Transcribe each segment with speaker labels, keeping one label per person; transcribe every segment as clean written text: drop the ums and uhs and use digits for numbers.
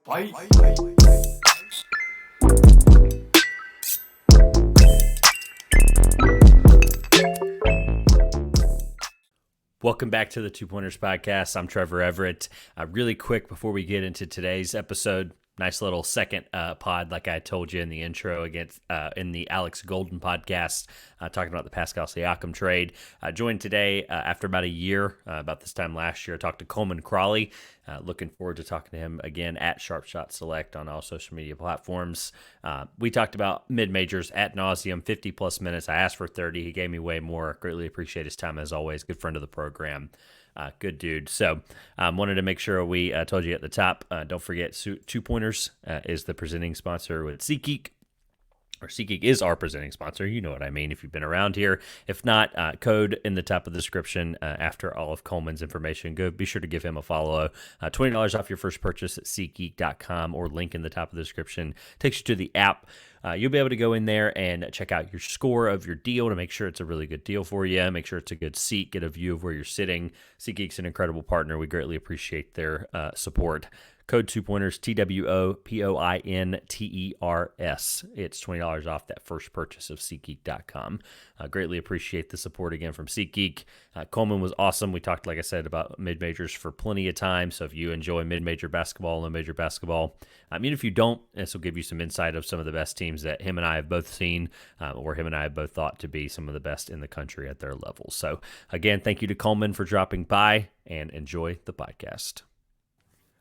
Speaker 1: Welcome back to the Two Pointers podcast. I'm Trevor Everett. Really quick before we get into today's episode, nice little second pod, like I told you in the intro, in the Alex Golden podcast, talking about the Pascal Siakam trade. Joined today after about a year, about this time last year. I talked to Coleman Crawley. Looking forward to talking to him again at Sharpshot Select on all social media platforms. We talked about mid-majors ad nauseum, 50-plus minutes. I asked for 30. He gave me way more. Greatly appreciate his time, as always. Good friend of the program. Good dude. So wanted to make sure we told you at the top. Don't forget, Two Pointers is the presenting sponsor with SeatGeek. Or SeatGeek is our presenting sponsor. You know what I mean if you've been around here. If not, code in the top of the description after all of Coleman's information. Be sure to give him a follow. $20 off your first purchase at SeatGeek.com or link in the top of the description. Takes you to the app. You'll be able to go in there and check out your score of your deal to make sure it's a really good deal for you. Make sure it's a good seat. Get a view of where you're sitting. SeatGeek's an incredible partner. We greatly appreciate their support. Code 2Pointers, TWOPOINTERS. It's $20 off that first purchase of SeatGeek.com. Greatly appreciate the support again from SeatGeek. Coleman was awesome. We talked, like I said, about mid-majors for plenty of time. So if you enjoy mid-major basketball, low-major basketball, if you don't, this will give you some insight of some of the best teams that him and I have both seen, or him and I have both thought to be some of the best in the country at their level. So again, thank you to Coleman for dropping by, and enjoy the podcast.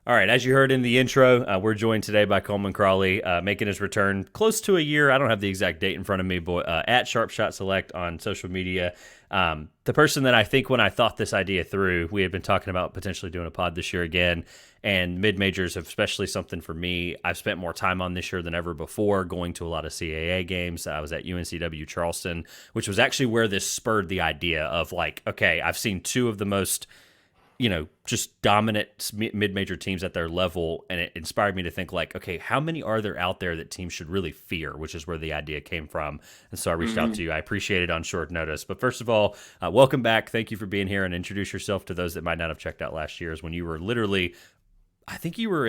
Speaker 1: All right, as you heard in the intro, we're joined today by Coleman Crawley, making his return close to a year. I don't have the exact date in front of me, but at Sharpshot Select on social media. The person that I think when I thought this idea through, we had been talking about potentially doing a pod this year again, and mid-majors, especially something for me, I've spent more time on this year than ever before, going to a lot of CAA games. I was at UNCW Charleston, which was actually where this spurred the idea of like, okay, I've seen two of the most just dominant mid-major teams at their level, and it inspired me to think like, okay, how many are there out there that teams should really fear, which is where the idea came from. And so I reached out to you. I appreciate it on short notice. But first of all, welcome back. Thank you for being here, and introduce yourself to those that might not have checked out last year's when you were literally, I think you were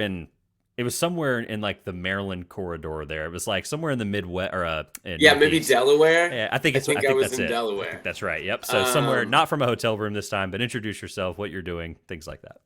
Speaker 1: it was somewhere in like the Maryland corridor there. It was like somewhere in the Midwest or
Speaker 2: maybe Delaware.
Speaker 1: Yeah, I think I
Speaker 2: was in
Speaker 1: it.
Speaker 2: Delaware.
Speaker 1: I think that's right. Yep. So somewhere not from a hotel room this time, but introduce yourself, what you're doing, things like that.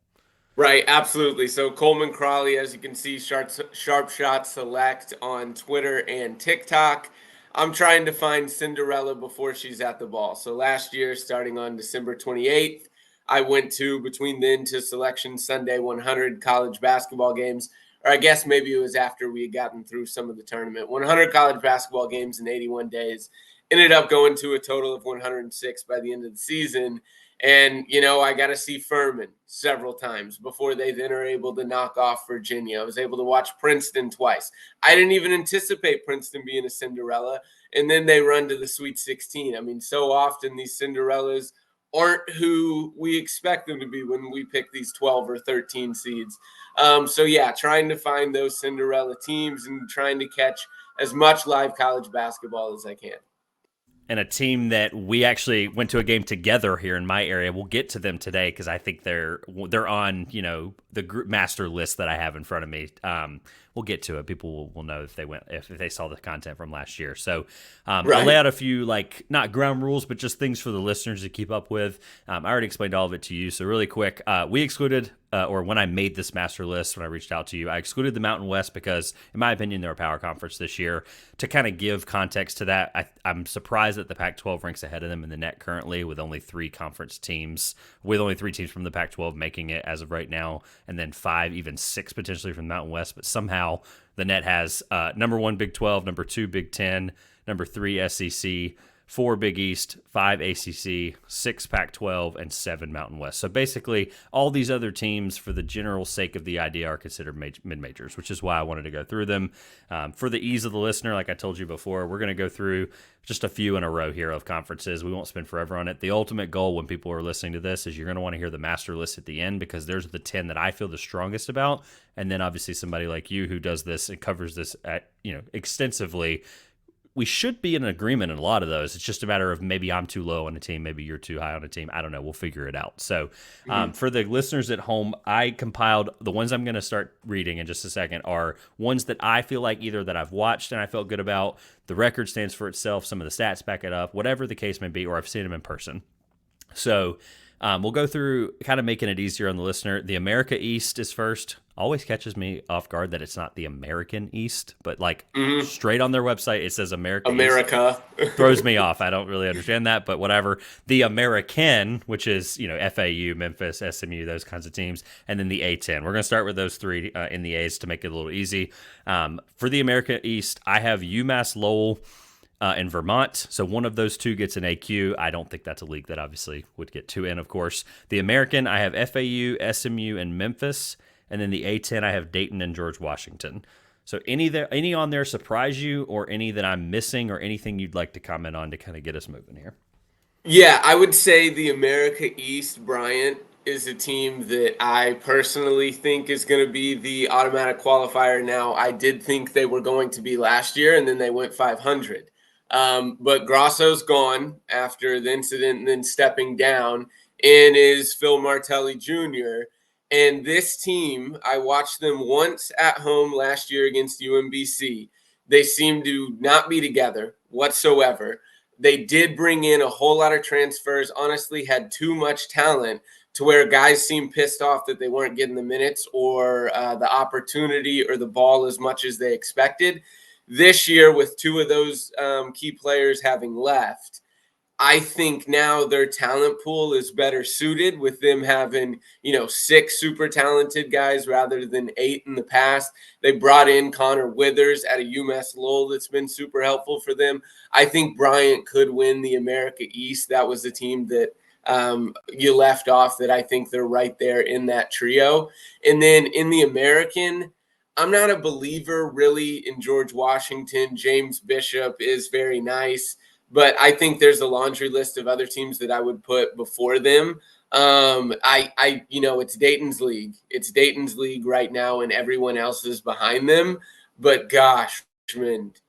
Speaker 2: Right, absolutely. So Coleman Crawley, as you can see, Sharpshot Select on Twitter and TikTok. I'm trying to find Cinderella before she's at the ball. So last year, starting on December 28th, I went between then to Selection Sunday 100 college basketball games. Or I guess maybe it was after we had gotten through some of the tournament. 100 college basketball games in 81 days. Ended up going to a total of 106 by the end of the season. And, I got to see Furman several times before they then are able to knock off Virginia. I was able to watch Princeton twice. I didn't even anticipate Princeton being a Cinderella. And then they run to the Sweet 16. So often these Cinderellas aren't who we expect them to be when we pick these 12 or 13 seeds. Trying to find those Cinderella teams and trying to catch as much live college basketball as I can.
Speaker 1: And a team that we actually went to a game together here in my area. We'll get to them today because I think they're on the group master list that I have in front of me. We'll get to it. People will know if they saw the content from last year. So I'll lay out a few not ground rules, but just things for the listeners to keep up with. I already explained all of it to you. So really quick, we excluded when I made this master list, when I reached out to you, I excluded the Mountain West because, in my opinion, they're a power conference this year. To kind of give context to that, I'm surprised that the Pac-12 ranks ahead of them in the net currently with only three teams from the Pac-12 making it as of right now, and then 5, even 6 potentially from the Mountain West. But somehow the net has number 1 Big 12, number 2 Big 10, number 3 SEC, 4 Big East, 5 ACC, 6 Pac-12, and 7 Mountain West. So basically, all these other teams, for the general sake of the idea, are considered mid-majors, which is why I wanted to go through them. For the ease of the listener, like I told you before, we're going to go through just a few in a row here of conferences. We won't spend forever on it. The ultimate goal when people are listening to this is you're going to want to hear the master list at the end, because there's the 10 that I feel the strongest about. And then obviously somebody like you who does this and covers this extensively we should be in agreement in a lot of those. It's just a matter of maybe I'm too low on a team, maybe you're too high on a team. I don't know. We'll figure it out. So for the listeners at home, I compiled the ones I'm going to start reading in just a second are ones that I feel like either that I've watched and I felt good about, the record stands for itself, some of the stats back it up, whatever the case may be, or I've seen them in person. So we'll go through kind of making it easier on the listener. The America East is first. Always catches me off guard that it's not the American East, but like straight on their website, it says
Speaker 2: America.
Speaker 1: East. Throws me off. I don't really understand that, but whatever. The American, which is, FAU, Memphis, SMU, those kinds of teams, and then the A10. We're going to start with those three in the A's to make it a little easy. For the America East, I have UMass Lowell in Vermont. So one of those two gets an AQ. I don't think that's a league that obviously would get two in, of course. The American, I have FAU, SMU, and Memphis. And then the A10, I have Dayton and George Washington. So any on there surprise you, or any that I'm missing, or anything you'd like to comment on to kind of get us moving here?
Speaker 2: Yeah, I would say the America East, Bryant, is a team that I personally think is going to be the automatic qualifier. Now, I did think they were going to be last year, and then they went 500. But Grosso's gone after the incident and then stepping down, and is Phil Martelli Jr., and this team, I watched them once at home last year against UMBC. They seem to not be together whatsoever. They did bring in a whole lot of transfers, honestly, had too much talent to where guys seemed pissed off that they weren't getting the minutes or the opportunity or the ball as much as they expected. This year, with two of those key players having left, I think now their talent pool is better suited with them having, 6 super talented guys rather than 8 in the past. They brought in Connor Withers at a UMass Lowell that's been super helpful for them. I think Bryant could win the America East. That was the team that you left off that I think they're right there in that trio. And then in the American, I'm not a believer really in George Washington. James Bishop is very nice, but I think there's a laundry list of other teams that I would put before them. It's Dayton's league. It's Dayton's league right now, and everyone else is behind them. But gosh, Richmond,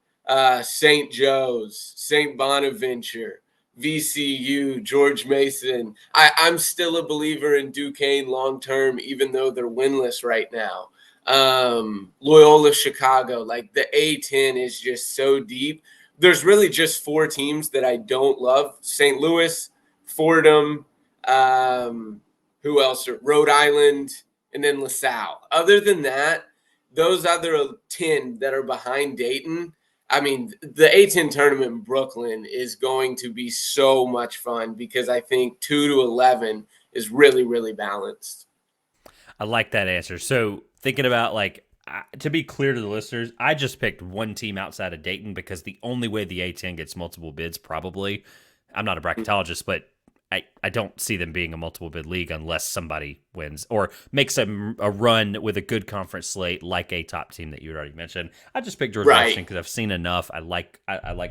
Speaker 2: St. Joe's, St. Bonaventure, VCU, George Mason. I'm still a believer in Duquesne long term, even though they're winless right now. Loyola Chicago, like the A10 is just so deep. There's really just 4 teams that I don't love: St. Louis, Fordham, who else? Rhode Island, and then LaSalle. Other than that, those other 10 that are behind Dayton, I mean, the A10 tournament in Brooklyn is going to be so much fun because I think 2 to 11 is really, really balanced.
Speaker 1: I like that answer. So thinking about to be clear to the listeners, I just picked one team outside of Dayton because the only way the A10 gets multiple bids, probably, I'm not a bracketologist, but I don't see them being a multiple bid league unless somebody wins or makes a run with a good conference slate like a top team that you already mentioned. I just picked George Washington because I've seen enough. I like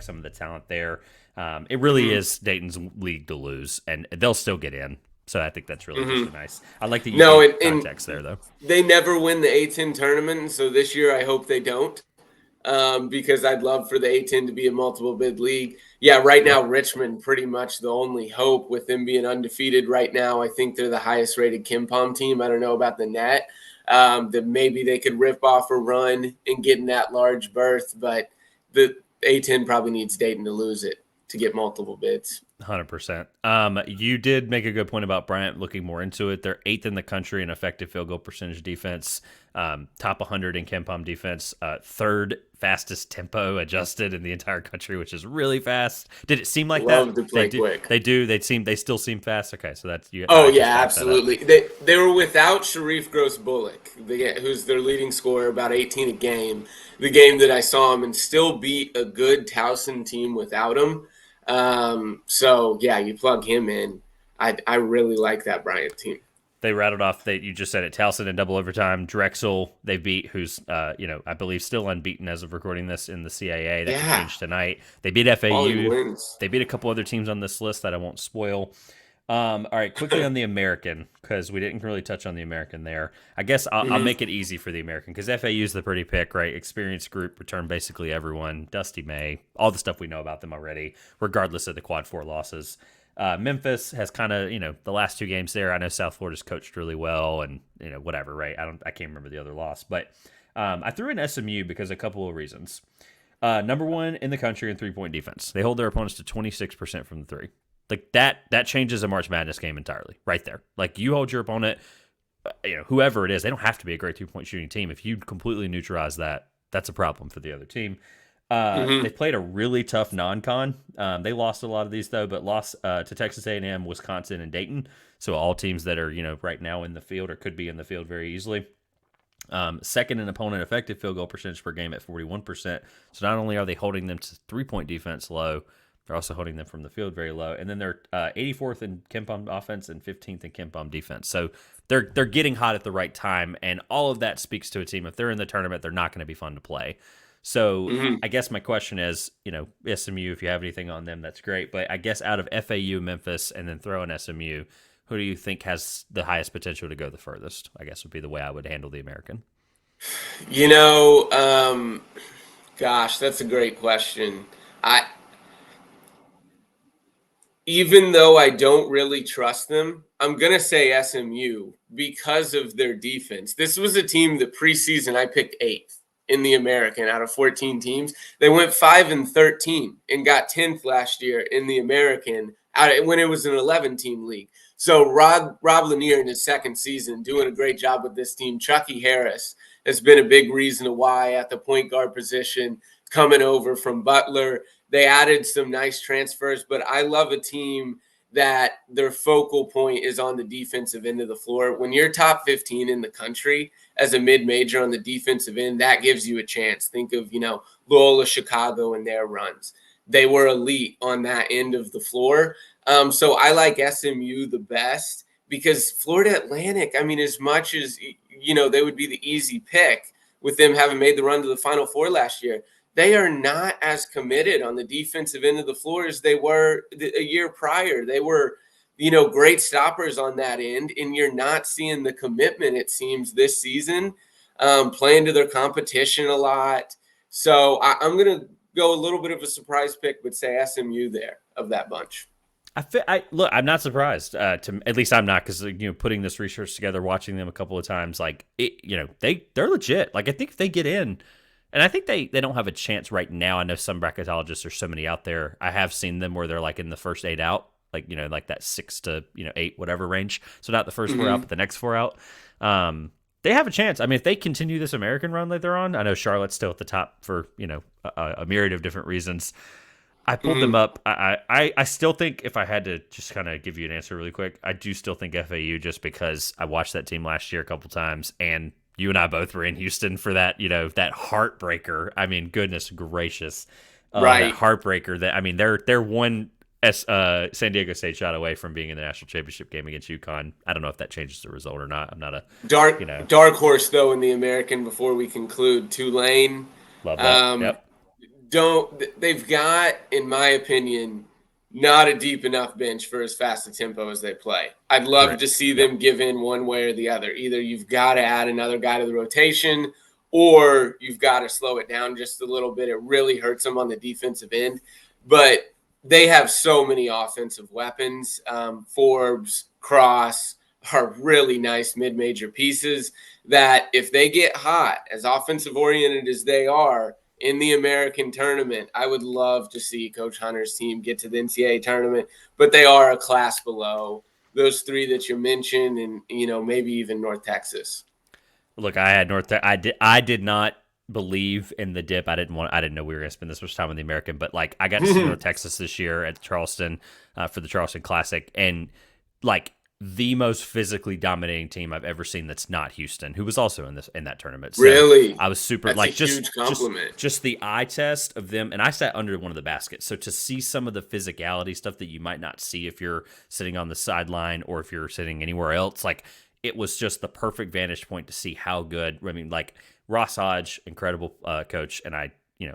Speaker 1: some of the talent there. It really is Dayton's league to lose, and they'll still get in. So I think that's really just nice. I like the context there, though.
Speaker 2: They never win the A10 tournament, so this year I hope they don't, because I'd love for the A10 to be a multiple bid league. Yeah, right now Richmond pretty much the only hope with them being undefeated right now. I think they're the highest rated KenPom team. I don't know about the net. That maybe they could rip off a run and get in that large berth, but the A10 probably needs Dayton to lose it to get multiple bids.
Speaker 1: 100%. You did make a good point about Bryant looking more into it. They're 8th in the country in effective field goal percentage defense, top 100 in KenPom defense, 3rd fastest tempo adjusted in the entire country, which is really fast. Did it seem like
Speaker 2: Love
Speaker 1: that?
Speaker 2: to play quick.
Speaker 1: They do. They still seem fast. Okay, so that's you.
Speaker 2: Oh yeah, absolutely. They were without Sharif Gross-Bullock, who's their leading scorer, about 18 a game. The game that I saw him and still beat a good Towson team without him. So yeah, you plug him in. I really like that Bryant team.
Speaker 1: They rattled off you just said it, Towson in double overtime. Drexel they beat, who's I believe still unbeaten as of recording this in the CAA. That could change tonight. They beat FAU. They beat a couple other teams on this list that I won't spoil. All right, quickly on the American, because we didn't really touch on the American there. I guess I'll
Speaker 2: Hmm.
Speaker 1: make it easy for the American, because FAU's the pretty pick, right? Experienced group, return basically everyone. Dusty May, all the stuff we know about them already, regardless of the quad four losses. Memphis has kind of, the last two games there. I know South Florida's coached really well, and whatever, right? I can't remember the other loss, but I threw in SMU because a couple of reasons. Number one in the country in 3-point defense. They hold their opponents to 26% from the three. Like that changes a March Madness game entirely, right there. Like you hold your opponent, whoever it is, they don't have to be a great 2-point shooting team. If you completely neutralize that, that's a problem for the other team.
Speaker 2: Hmm.
Speaker 1: They played a really tough non-con. They lost a lot of these though, but lost to Texas A&M, Wisconsin, and Dayton. So all teams that are right now in the field or could be in the field very easily. Second in opponent effective field goal percentage per game at 41%. So not only are they holding them to 3-point defense low, they're also holding them from the field very low. And then they're 84th in KenPom offense and 15th in KenPom defense. So they're getting hot at the right time. And all of that speaks to a team. If they're in the tournament, they're not going to be fun to play. So
Speaker 2: Hmm.
Speaker 1: I guess my question is, SMU, if you have anything on them, that's great. But I guess out of FAU, Memphis, and then throw in SMU, who do you think has the highest potential to go the furthest? I guess would be the way I would handle the American.
Speaker 2: You know, gosh, that's a great question. I Even though I don't really trust them, I'm gonna say SMU because of their defense. This was a team that preseason I picked eighth in the American out of 14 teams. They went 5-13 and got 10th last year in the American when it was an 11-team league. So Rob Lanier in his second season doing a great job with this team. Chucky Harris has been a big reason why at the point guard position coming over from Butler. They added some nice transfers, but I love a team that their focal point is on the defensive end of the floor. When you're top 15 in the country as a mid-major on the defensive end, that gives you a chance. Think of, Loyola Chicago and their runs. They were elite on that end of the floor. So I like SMU the best because Florida Atlantic, I mean, as much as, they would be the easy pick with them having made the run to the Final Four last year, they are not as committed on the defensive end of the floor as they were a year prior. They were, great stoppers on that end, and you're not seeing the commitment, it seems, this season, playing to their competition a lot. So I'm going to go a little bit of a surprise pick, but say SMU there of that bunch.
Speaker 1: Look. I'm not surprised. At least I'm not because putting this research together, watching them a couple of times, like they're legit. Like I think if they get in, and I think they don't have a chance right now. I know some bracketologists, there's so many out there. I have seen them where they're like in the first 8 out, like like that 6 to 8 whatever range. So not the first 4 out,
Speaker 2: Mm-hmm.
Speaker 1: but the next 4 out. They have a chance. I mean, if they continue this American run that they're on, I know Charlotte's still at the top for a myriad of different reasons. I pulled them
Speaker 2: Mm-hmm.
Speaker 1: up. I still think if I had to just kind of give you an answer really quick, I do still think FAU just because I watched that team last year a couple times and you and I both were in Houston for that, that heartbreaker. I mean, goodness gracious. That
Speaker 2: Right.
Speaker 1: heartbreaker that, I mean, they're one San Diego State shot away from being in the national championship game against UConn. I don't know if that changes the result or not. I'm not a, you know,
Speaker 2: Dark horse though in the American before we conclude. Tulane.
Speaker 1: love that.
Speaker 2: Um,
Speaker 1: Yep.
Speaker 2: don't they've got, in my opinion, not a deep enough bench for as fast a tempo as they play. I'd love to
Speaker 1: Correct.
Speaker 2: see
Speaker 1: Yep.
Speaker 2: them give in one way or the other. Either you've got to add another guy to the rotation or you've got to slow it down just a little bit. It really hurts them on the defensive end. But they have so many offensive weapons. Forbes, Cross are really nice mid-major pieces that if they get hot, as offensive oriented as they are, in the American tournament, I would love to see Coach Hunter's team get to the NCAA tournament, but they are a class below those three that you mentioned, and maybe even North Texas.
Speaker 1: Look, I had I did not believe in the dip. I didn't know we were going to spend this much time on the American, but like I got to see North Texas this year at Charleston for the Charleston Classic, and like the most physically dominating team I've ever seen that's not Houston, who was also in that tournament. So
Speaker 2: Really,
Speaker 1: I was super
Speaker 2: that's a
Speaker 1: like
Speaker 2: huge compliment.
Speaker 1: just the eye test of them, and I sat under one of the baskets. So to see some of the physicality stuff that you might not see if you're sitting on the sideline or if you're sitting anywhere else, like it was just the perfect vantage point to see how good. I mean, like Ross Hodge, incredible coach, and I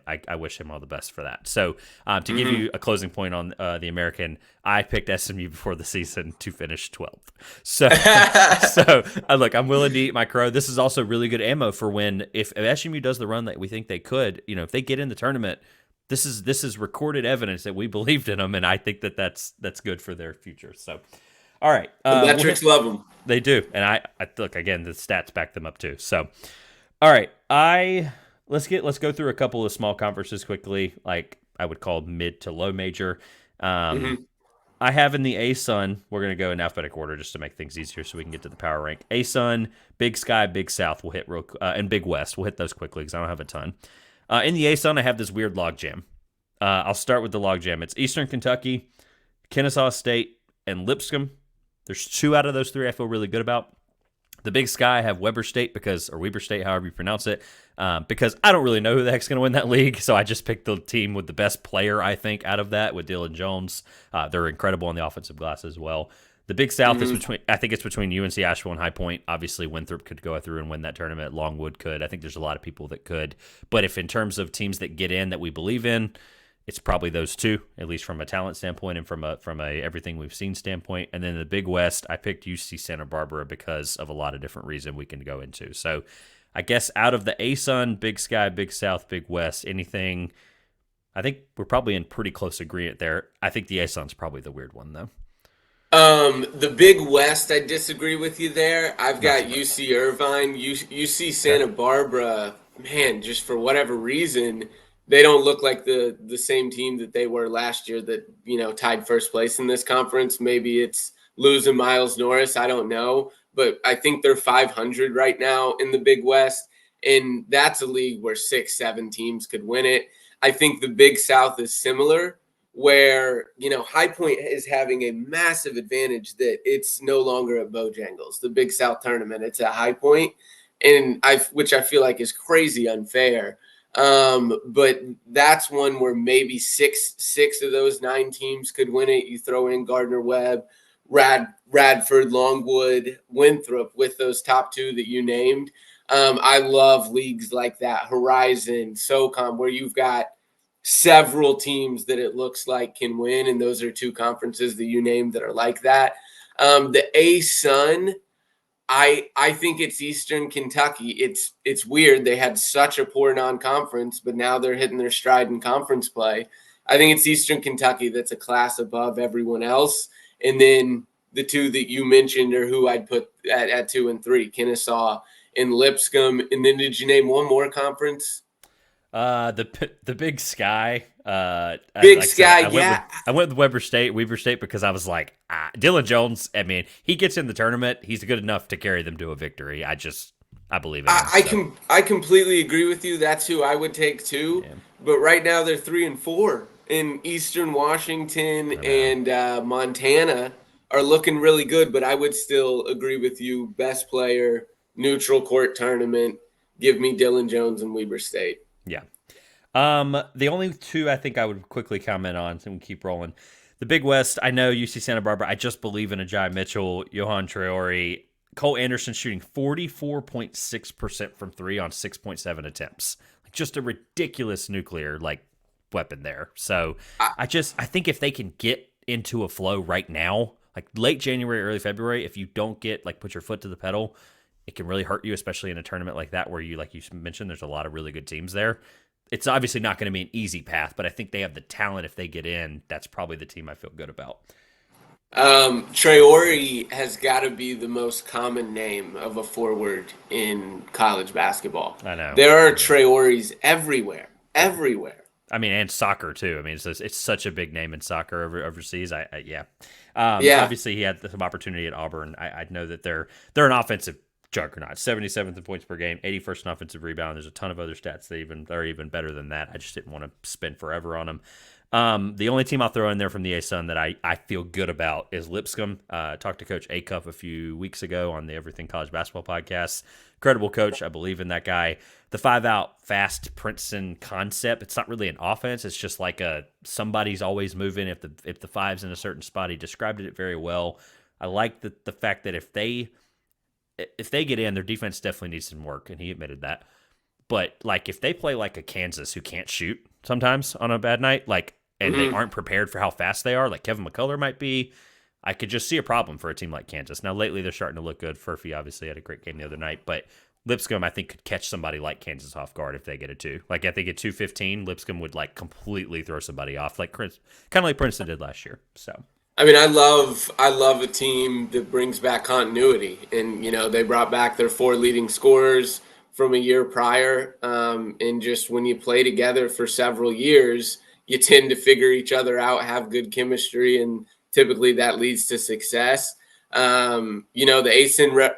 Speaker 1: I wish him all the best for that. So to give
Speaker 2: Mm-hmm.
Speaker 1: you a closing point on the American, I picked SMU before the season to finish 12th. So look, I'm willing to eat my crow. This is also really good ammo for when if SMU does the run that we think they could. If they get in the tournament, this is recorded evidence that we believed in them, and I think that's good for their future. So, all right,
Speaker 2: The metrics love them.
Speaker 1: they do, and I look again. The stats back them up too. So, all right, let's go through a couple of small conferences quickly, like I would call mid to low major.
Speaker 2: Mm-hmm.
Speaker 1: I have in the A-Sun, we're going to go in alphabetic order just to make things easier so we can get to the power rank. A-Sun, Big Sky, Big South, we'll hit and Big West. We'll hit those quickly because I don't have a ton. In the A-Sun, I have this weird logjam. I'll start with the logjam. It's Eastern Kentucky, Kennesaw State, and Lipscomb. There's 2 out of those 3 I feel really good about. The Big Sky, I have Weber State or Weber State, however you pronounce it, because I don't really know who the heck's going to win that league. So I just picked the team with the best player, I think, out of that with Dylan Jones. They're incredible on the offensive glass as well. The Big South is between UNC Asheville and High Point. Obviously, Winthrop could go through and win that tournament. Longwood could. I think there's a lot of people that could. But if in terms of teams that get in that we believe in, it's probably those 2, at least from a talent standpoint and from a everything we've seen standpoint. And then the Big West, I picked UC Santa Barbara because of a lot of different reasons we can go into. So I guess out of the A-Sun, Big Sky, Big South, Big West, anything, I think we're probably in pretty close agreement there. I think the A-Sun's probably the weird one, though.
Speaker 2: The Big West, I disagree with you there. I've got UC Irvine, UC Santa Barbara. Man, just for whatever reason, they don't look like the same team that they were last year that, tied first place in this conference. Maybe it's losing Miles Norris. I don't know. But I think they're 500 right now in the Big West. And that's a league where 6, 7 teams could win it. I think the Big South is similar, where High Point is having a massive advantage that it's no longer at Bojangles, the Big South tournament. It's at High Point, which I feel like is crazy unfair. But that's one where maybe six of those 9 teams could win it. You throw in Gardner Webb, Radford, Longwood, Winthrop with those top 2 that you named. I love leagues like that, Horizon, SoCom, where you've got several teams that it looks like can win, and those are 2 conferences that you named that are like that. The A-Sun, I think it's Eastern Kentucky. It's weird. They had such a poor non-conference, but now they're hitting their stride in conference play. I think it's Eastern Kentucky that's a class above everyone else. And then the 2 that you mentioned are who I'd put at 2 and 3, Kennesaw and Lipscomb. And then did you name one more conference?
Speaker 1: The Big Sky.
Speaker 2: Big Sky,
Speaker 1: I went with Weber State because I was like, Dylan Jones. I mean, he gets in the tournament. He's good enough to carry them to a victory. I believe in him.
Speaker 2: I completely agree with you. That's who I would take too. Yeah. But right now they're 3 and 4 in Eastern Washington and Montana are looking really good. But I would still agree with you. Best player, neutral court tournament. Give me Dylan Jones and Weber State.
Speaker 1: Yeah. The only 2 I think I would quickly comment on, so we keep rolling. The Big West, I know UC Santa Barbara. I just believe in Ajay Mitchell, Johan Traore, Cole Anderson shooting 44.6% from 3 on 6.7 attempts. Like just a ridiculous nuclear weapon there. So I think if they can get into a flow right now, like late January, early February, if you don't get put your foot to the pedal, it can really hurt you, especially in a tournament like that where you, like you mentioned, there's a lot of really good teams there. It's obviously not going to be an easy path, but I think they have the talent if they get in. That's probably the team I feel good about.
Speaker 2: Traore has got to be the most common name of a forward in college basketball.
Speaker 1: I know.
Speaker 2: There are Traores everywhere.
Speaker 1: I mean, and soccer too. I mean, it's such a big name in soccer overseas. Yeah. Obviously, he had some opportunity at Auburn. I know that they're an offensive juggernaut. 77th in points per game, 81st in offensive rebound. There's a ton of other stats that are even better than that. I just didn't want to spend forever on them. The only team I'll throw in there from the A-Sun that I feel good about is Lipscomb. Talked to Coach Acuff a few weeks ago on the Everything College Basketball podcast. Incredible coach. I believe in that guy. The 5-out fast Princeton concept, it's not really an offense. It's just like somebody's always moving if the five's in a certain spot. He described it very well. I like the fact that if they get in, their defense definitely needs some work, and he admitted that. But like if they play like a Kansas who can't shoot sometimes on a bad night, like and they aren't prepared for how fast they are, like Kevin McCullough might be, I could just see a problem for a team like Kansas. Now lately they're starting to look good. Furphy obviously had a great game the other night, but Lipscomb I think could catch somebody like Kansas off guard if they get a 2. Like I think at 215, Lipscomb would like completely throw somebody off, like kind of like Princeton did last year. So.
Speaker 2: I mean, I love a team that brings back continuity, and they brought back their 4 leading scorers from a year prior, and just when you play together for several years, you tend to figure each other out, have good chemistry, and typically that leads to success. The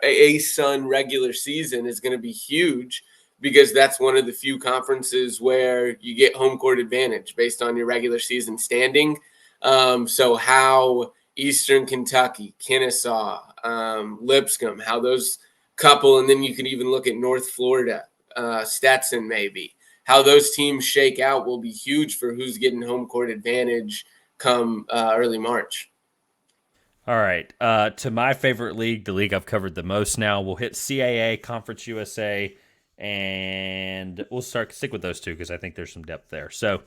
Speaker 2: ASUN regular season is going to be huge because that's one of the few conferences where you get home court advantage based on your regular season standing. So how Eastern Kentucky, Kennesaw, Lipscomb, how those couple, and then you can even look at North Florida, Stetson maybe, how those teams shake out will be huge for who's getting home court advantage come early March.
Speaker 1: All right. To my favorite league, the league I've covered the most now, we'll hit CAA, Conference USA, and we'll stick with those two because I think there's some depth there. So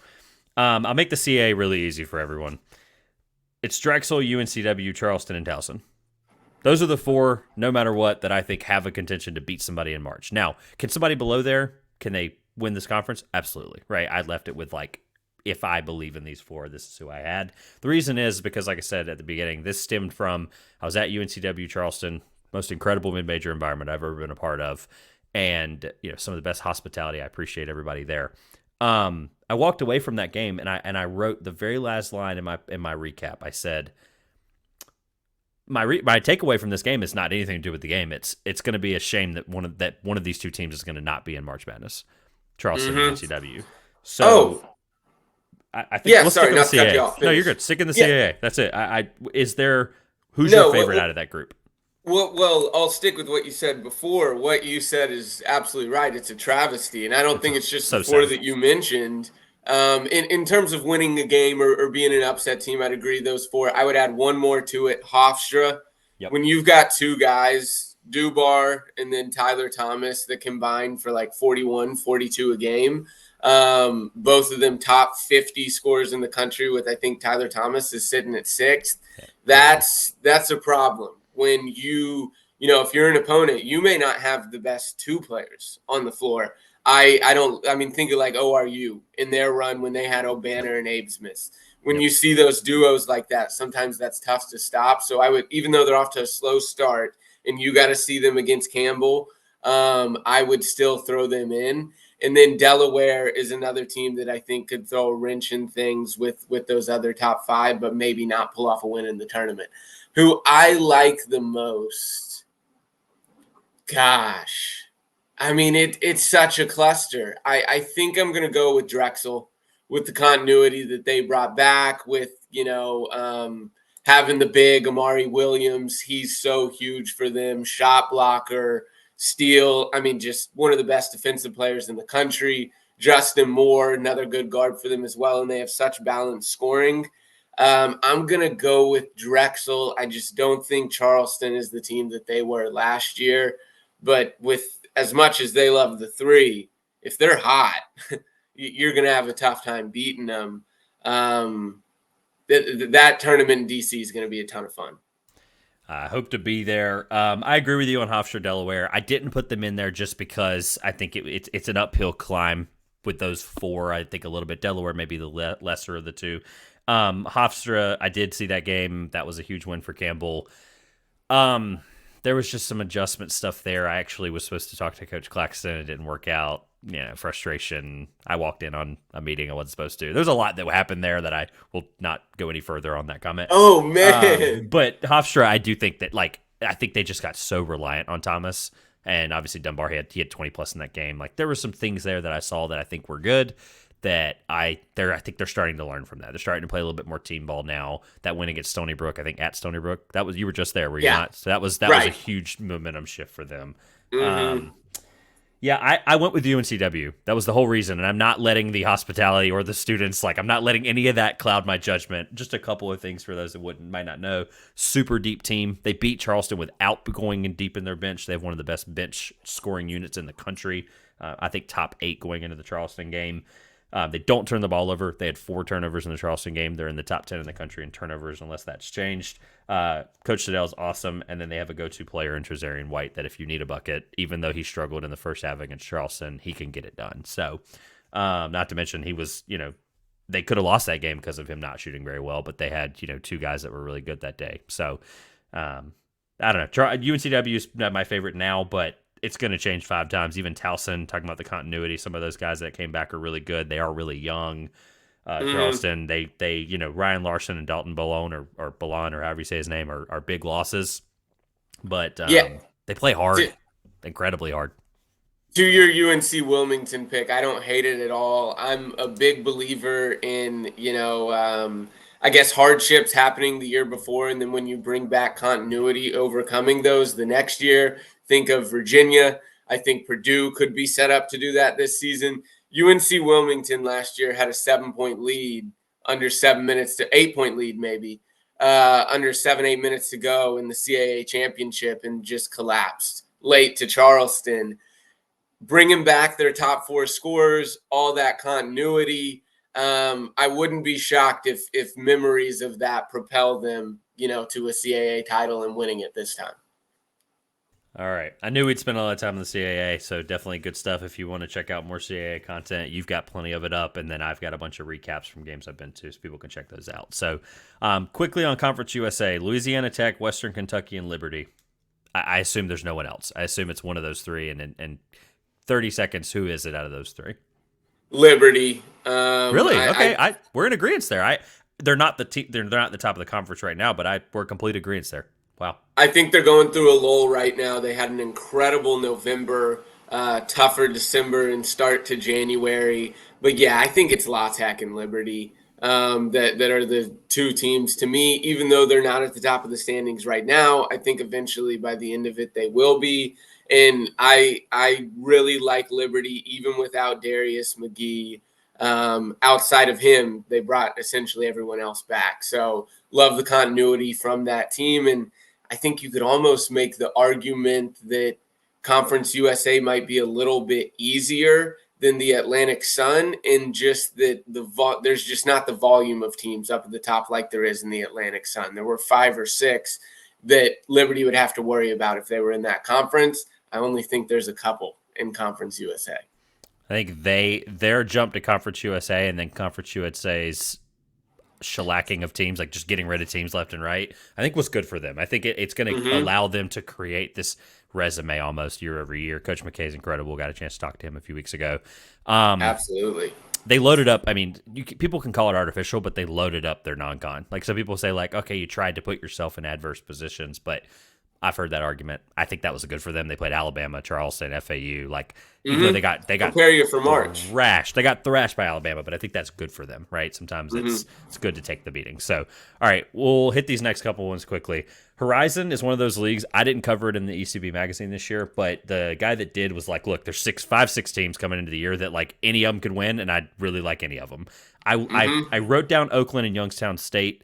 Speaker 1: I'll make the CAA really easy for everyone. It's Drexel, UNCW, Charleston, and Towson. Those are the 4, no matter what, that I think have a contention to beat somebody in March. Now, can somebody below there, can they win this conference? Absolutely, right? I left it with like, if I believe in these 4, this is who I had. The reason is because, like I said at the beginning, this stemmed from I was at UNCW Charleston, most incredible mid-major environment I've ever been a part of, and some of the best hospitality. I appreciate everybody there. I walked away from that game and I wrote the very last line in my recap. I said, my takeaway from this game is not anything to do with the game. It's going to be a shame that one of these 2 teams is going to not be in March Madness, Charleston and NCW. So I think
Speaker 2: yeah, sorry, not to cut you off.
Speaker 1: No, you're good. Stick in the CAA. That's it. Who's your favorite out of that group?
Speaker 2: Well, I'll stick with what you said before. What you said is absolutely right. It's a travesty, and I don't think it's just the 4 that you mentioned. In terms of winning a game or being an upset team, I'd agree those 4. I would add one more to it, Hofstra. Yep. When you've got 2 guys, Dubar and then Tyler Thomas, that combine for like 41, 42 a game, both of them top 50 scorers in the country with, I think Tyler Thomas is sitting at 6th. That's a problem. When if you're an opponent, you may not have the best 2 players on the floor. Think of like ORU in their run when they had O'Banner and Abe Smith. When you see those duos like that, sometimes that's tough to stop. So I would, even though they're off to a slow start and you got to see them against Campbell, I would still throw them in. And then Delaware is another team that I think could throw a wrench in things with those other top 5, but maybe not pull off a win in the tournament. Who I like the most, gosh, I mean, it's such a cluster. I think I'm going to go with Drexel with the continuity that they brought back with, having the big Amari Williams. He's so huge for them. Shot blocker, steal. I mean, just one of the best defensive players in the country. Justin Moore, another good guard for them as well. And they have such balanced scoring. I'm going to go with Drexel. I just don't think Charleston is the team that they were last year. But with as much as they love the 3, if they're hot, you're going to have a tough time beating them. That tournament in D.C. is going to be a ton of fun.
Speaker 1: I hope to be there. I agree with you on Hofstra, Delaware. I didn't put them in there just because I think it's an uphill climb with those 4. I think a little bit Delaware may be the lesser of the 2. Hofstra, I did see that game. That was a huge win for Campbell. There was just some adjustment stuff there. I actually was supposed to talk to Coach Claxton. It didn't work out. Frustration. I walked in on a meeting I wasn't supposed to. There's a lot that happened there that I will not go any further on that comment.
Speaker 2: Oh, man.
Speaker 1: But Hofstra, I do think that, I think they just got so reliant on Thomas. And obviously Dunbar, he had 20 plus in that game. There were some things there that I saw that I think were good. That I think they're starting to learn from that. They're starting to play a little bit more team ball now. That win against Stony Brook, I think at Stony Brook, you were just there, were you not? So that was a huge momentum shift for them. Mm-hmm. I went with UNCW. That was the whole reason, and I'm not letting the hospitality or the students, I'm not letting any of that cloud my judgment. Just a couple of things for those that might not know. Super deep team. They beat Charleston without going in deep in their bench. They have one of the best bench scoring units in the country. I think top 8 going into the Charleston game. They don't turn the ball over. They had 4 turnovers in the Charleston game. They're in the top 10 in the country in turnovers, unless that's changed. Coach Siddell's awesome, and then they have a go-to player in Trezarian White that if you need a bucket, even though he struggled in the first half against Charleston, he can get it done. So, not to mention he was, they could have lost that game because of him not shooting very well, but they had, 2 guys that were really good that day. So, I don't know. UNCW is my favorite now, but it's going to change 5 times. Even Towson, talking about the continuity, some of those guys that came back are really good. They are really young. Charleston, they Ryan Larson and Dalton Balone or Balon, or however you say his name, are big losses. But they play hard, incredibly hard.
Speaker 2: To your UNC Wilmington pick, I don't hate it at all. I'm a big believer in, I guess hardships happening the year before, and then when you bring back continuity, overcoming those the next year. Think of Virginia. I think Purdue could be set up to do that this season. UNC Wilmington last year had a 7-point lead under 7 minutes to 8-point lead, maybe under 7-8 minutes to go in the CAA championship, and just collapsed late to Charleston. Bringing back their top 4 scorers, all that continuity. I wouldn't be shocked if memories of that propel them, to a CAA title and winning it this time.
Speaker 1: All right. I knew we'd spend a lot of time on the CAA, so definitely good stuff. If you want to check out more CAA content, you've got plenty of it up, and then I've got a bunch of recaps from games I've been to, so people can check those out. So quickly on Conference USA, Louisiana Tech, Western Kentucky, and Liberty. I assume there's no one else. I assume it's one of those 3, and 30 seconds, who is it out of those 3?
Speaker 2: Liberty.
Speaker 1: Really? Okay. We're in agreement there. They're not the team. They're not the top of the conference right now, but we're complete agreement there. Wow.
Speaker 2: I think they're going through a lull right now. They had an incredible November, tougher December, and start to January. But yeah, I think it's La Tech and Liberty that are the 2 teams to me. Even though they're not at the top of the standings right now, I think eventually by the end of it they will be. And I really like Liberty, even without Darius McGee. Outside of him, they brought essentially everyone else back. So love the continuity from that team. And I think you could almost make the argument that Conference USA might be a little bit easier than the Atlantic Sun, in just that there's just not the volume of teams up at the top like there is in the Atlantic Sun. There were 5 or 6 that Liberty would have to worry about if they were in that conference. I only think there's a couple in Conference USA.
Speaker 1: I think their jump to Conference USA, and then Conference USA's shellacking of teams, like just getting rid of teams left and right, I think was good for them. I think it's going to allow them to create this resume almost year over year. Coach McKay's incredible. Got a chance to talk to him a few weeks ago.
Speaker 2: Absolutely.
Speaker 1: They loaded up. I mean, people can call it artificial, but they loaded up their non-con. Like some people say, like, okay, you tried to put yourself in adverse positions, but I've heard that argument. I think that was good for them. They played Alabama, Charleston, FAU. Like, even though they got
Speaker 2: prepare you for March.
Speaker 1: Thrashed. They got thrashed by Alabama, but I think that's good for them, right? Sometimes it's good to take the beating. So, all right, we'll hit these next couple ones quickly. Horizon is one of those leagues. I didn't cover it in the ECB magazine this year, but the guy that did was like, look, there's 5, 6 teams coming into the year that like any of them could win, and I'd really like any of them. I wrote down Oakland and Youngstown State.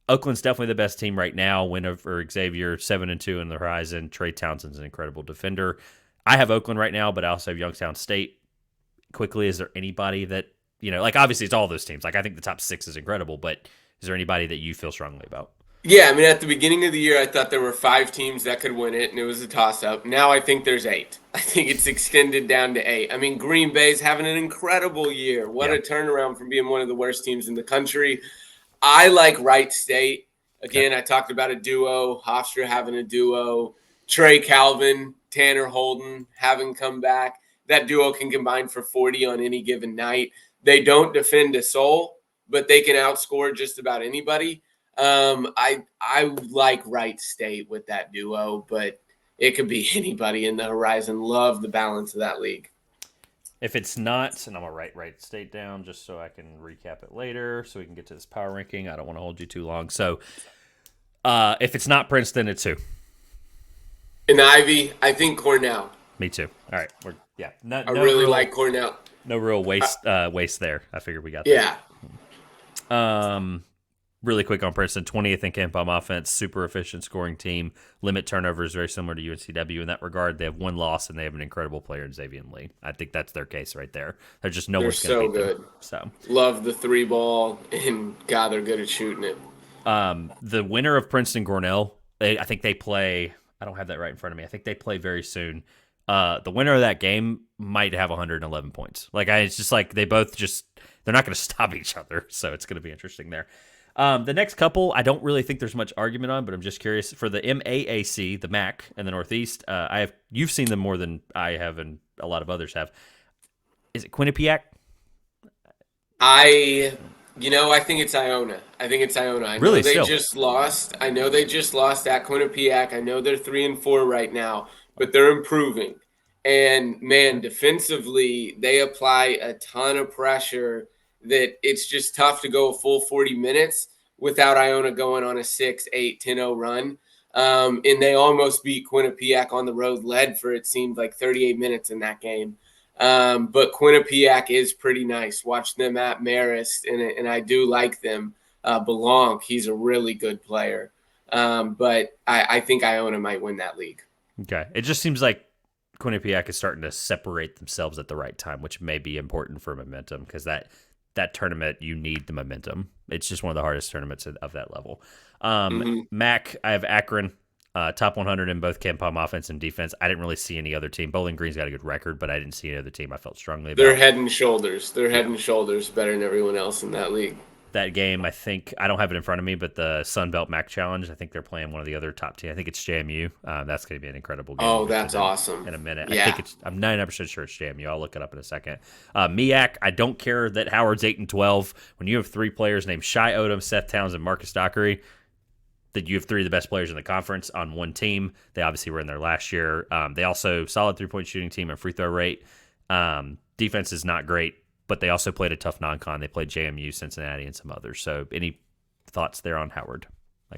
Speaker 1: Oakland's definitely the best team right now. Win over Xavier, 7-2 in the Horizon. Trey Townsend's an incredible defender. I have Oakland right now, but I also have Youngstown State. Quickly, is there anybody that, like obviously it's all those teams. Like I think the top 6 is incredible, but is there anybody that you feel strongly about?
Speaker 2: Yeah, I mean, at the beginning of the year, I thought there were 5 teams that could win it, and it was a toss-up. Now I think there's 8. I think it's extended down to 8. I mean, Green Bay's having an incredible year. What a turnaround from being one of the worst teams in the country. I like Wright State. Again, I talked about a duo, Hofstra having a duo, Trey Calvin, Tanner Holden having come back. That duo can combine for 40 on any given night. They don't defend a soul, but they can outscore just about anybody. I like Wright State with that duo, but it could be anybody in the Horizon. Love the balance of that league.
Speaker 1: If it's not, and I'm going to write State down just so I can recap it later so we can get to this power ranking. I don't want to hold you too long. So if it's not Princeton, it's who?
Speaker 2: In Ivy, I think Cornell.
Speaker 1: Me too. All right.
Speaker 2: I really like Cornell.
Speaker 1: No real waste there. I figured we got that.
Speaker 2: Yeah.
Speaker 1: really quick on Princeton, 20th in KenPom offense, super efficient scoring team, limit turnovers, very similar to UNCW in that regard. They have one loss, and they have an incredible player in Xavier Lee. I think that's their case right there. They're just no
Speaker 2: They're
Speaker 1: one's going to
Speaker 2: so
Speaker 1: beat them.
Speaker 2: good.
Speaker 1: So,
Speaker 2: Love the three ball, and God, they're good at shooting it.
Speaker 1: the winner of Princeton Cornell, I think they play. I don't have that right in front of me. I think they play very soon. The winner of that game might have 111 points. It's just like they're not going to stop each other. So it's going to be interesting there. The next couple, I don't really think there's much argument on, but I'm just curious for the MAAC, the MAC, and the Northeast. You've seen them more than I have, and a lot of others have. Is it Quinnipiac?
Speaker 2: I think it's Iona. I know
Speaker 1: Really,
Speaker 2: they
Speaker 1: still
Speaker 2: just lost. I know they just lost at Quinnipiac. I know they're 3-4 right now, but they're improving. And man, defensively, they apply a ton of pressure that it's just tough to go a full 40 minutes without Iona going on a 6-8, 10-0 run. And they almost beat Quinnipiac on the road, led for it seemed like 38 minutes in that game. But Quinnipiac is pretty nice. Watch them at Marist, and I do like them. Belonk, he's a really good player. But I think Iona might win that league.
Speaker 1: okay. It just seems like Quinnipiac is starting to separate themselves at the right time, which may be important for momentum because that tournament, you need the momentum. It's just one of the hardest tournaments of that level. MAC, I have Akron, top 100 in both KenPom offense and defense. I didn't really see any other team. Bowling Green's got a good record, but I didn't see any other team I felt strongly about.
Speaker 2: They're head and shoulders. They're head and shoulders better than everyone else in that league.
Speaker 1: That game, I think, I don't have it in front of me, but the Sun Belt MAC Challenge, I think they're playing one of the other top teams. I think it's JMU. That's going to be an incredible game.
Speaker 2: Oh, that's awesome.
Speaker 1: In a minute.
Speaker 2: Yeah.
Speaker 1: I'm 99% sure it's JMU. I'll look it up in a second. MEAC, I don't care that Howard's 8-12. When you have three players named Shai Odom, Seth Towns, and Marcus Dockery, that you have three of the best players in the conference on one team. They obviously were in there last year. They also solid three-point shooting team and free throw rate. Defense is not great, but they also played a tough non-con. They played JMU, Cincinnati, and some others. So any thoughts there on Howard?
Speaker 2: I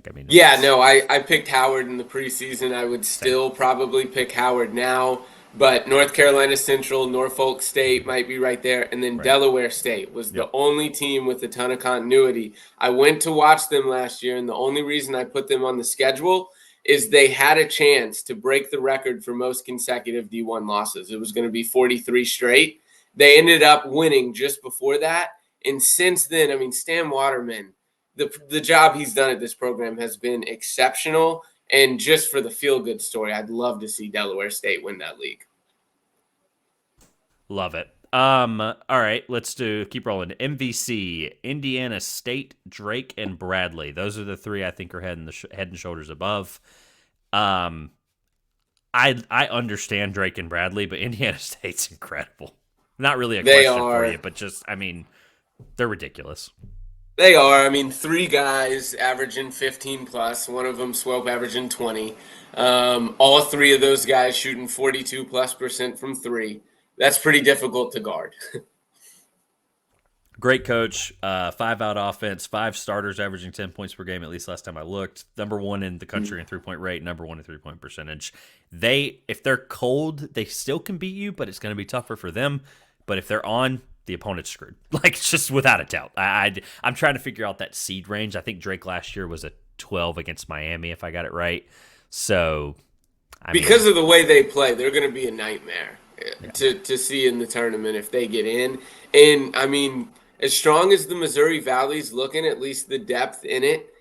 Speaker 2: picked Howard in the preseason. I would still probably pick Howard now, but North Carolina Central, Norfolk State might be right there, and then Delaware State was the only team with a ton of continuity. I went to watch them last year, and the only reason I put them on the schedule is they had a chance to break the record for most consecutive D1 losses. It was going to be 43 straight. They ended up winning just before that, and since then, I mean, Stan Waterman, the job he's done at this program has been exceptional. And just for the feel-good story, I'd love to see Delaware State win that league.
Speaker 1: Love it. All right, let's keep rolling. MVC, Indiana State, Drake, and Bradley. Those are the three I think are head and shoulders above. I understand Drake and Bradley, but Indiana State's incredible. Not really a question for you, but just, I mean, they're ridiculous.
Speaker 2: They are. I mean, three guys averaging 15 plus. One of them Swope averaging 20. All three of those guys shooting 42+% from three. That's pretty difficult to guard.
Speaker 1: Great coach, 5-out offense, 5 starters averaging 10 points per game, at least last time I looked. Number 1 in the country in three-point rate, number 1 in three-point percentage. If they're cold, they still can beat you, but it's going to be tougher for them. But if they're on, the opponent's screwed. Just without a doubt. I'm trying to figure out that seed range. I think Drake last year was a 12 against Miami, if I got it right. So,
Speaker 2: because of the way they play, they're going to be a nightmare to see in the tournament if they get in. And, I mean, as strong as the Missouri Valley's looking, at least the depth in it,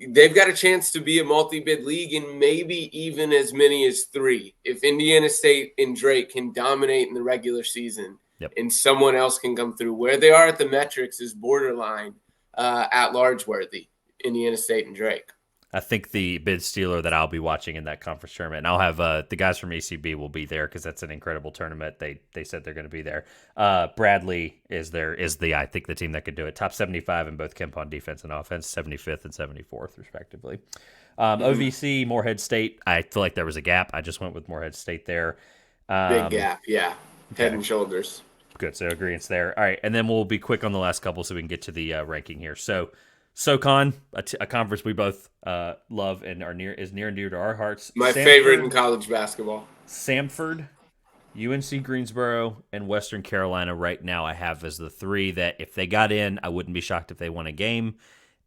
Speaker 2: they've got a chance to be a multi-bid league and maybe even as many as 3. If Indiana State and Drake can dominate in the regular season and someone else can come through. Where they are at the metrics is borderline at large worthy, Indiana State and Drake.
Speaker 1: I think the bid stealer that I'll be watching in that conference tournament, and I'll have the guys from ECB will be there because that's an incredible tournament. They said they're going to be there. Bradley is I think the team that could do it. Top 75 in both KenPom defense and offense, 75th and 74th respectively. OVC, Morehead State. I feel like there was a gap. I just went with Morehead State there.
Speaker 2: Big gap, yeah. Head and shoulders.
Speaker 1: Good, so agreeance there. All right, and then we'll be quick on the last couple so we can get to the ranking here. So, SoCon, a conference we both love and is near and dear to our hearts.
Speaker 2: My favorite in college basketball.
Speaker 1: Samford, UNC Greensboro and Western Carolina right now I have as the three that if they got in, I wouldn't be shocked if they won a game.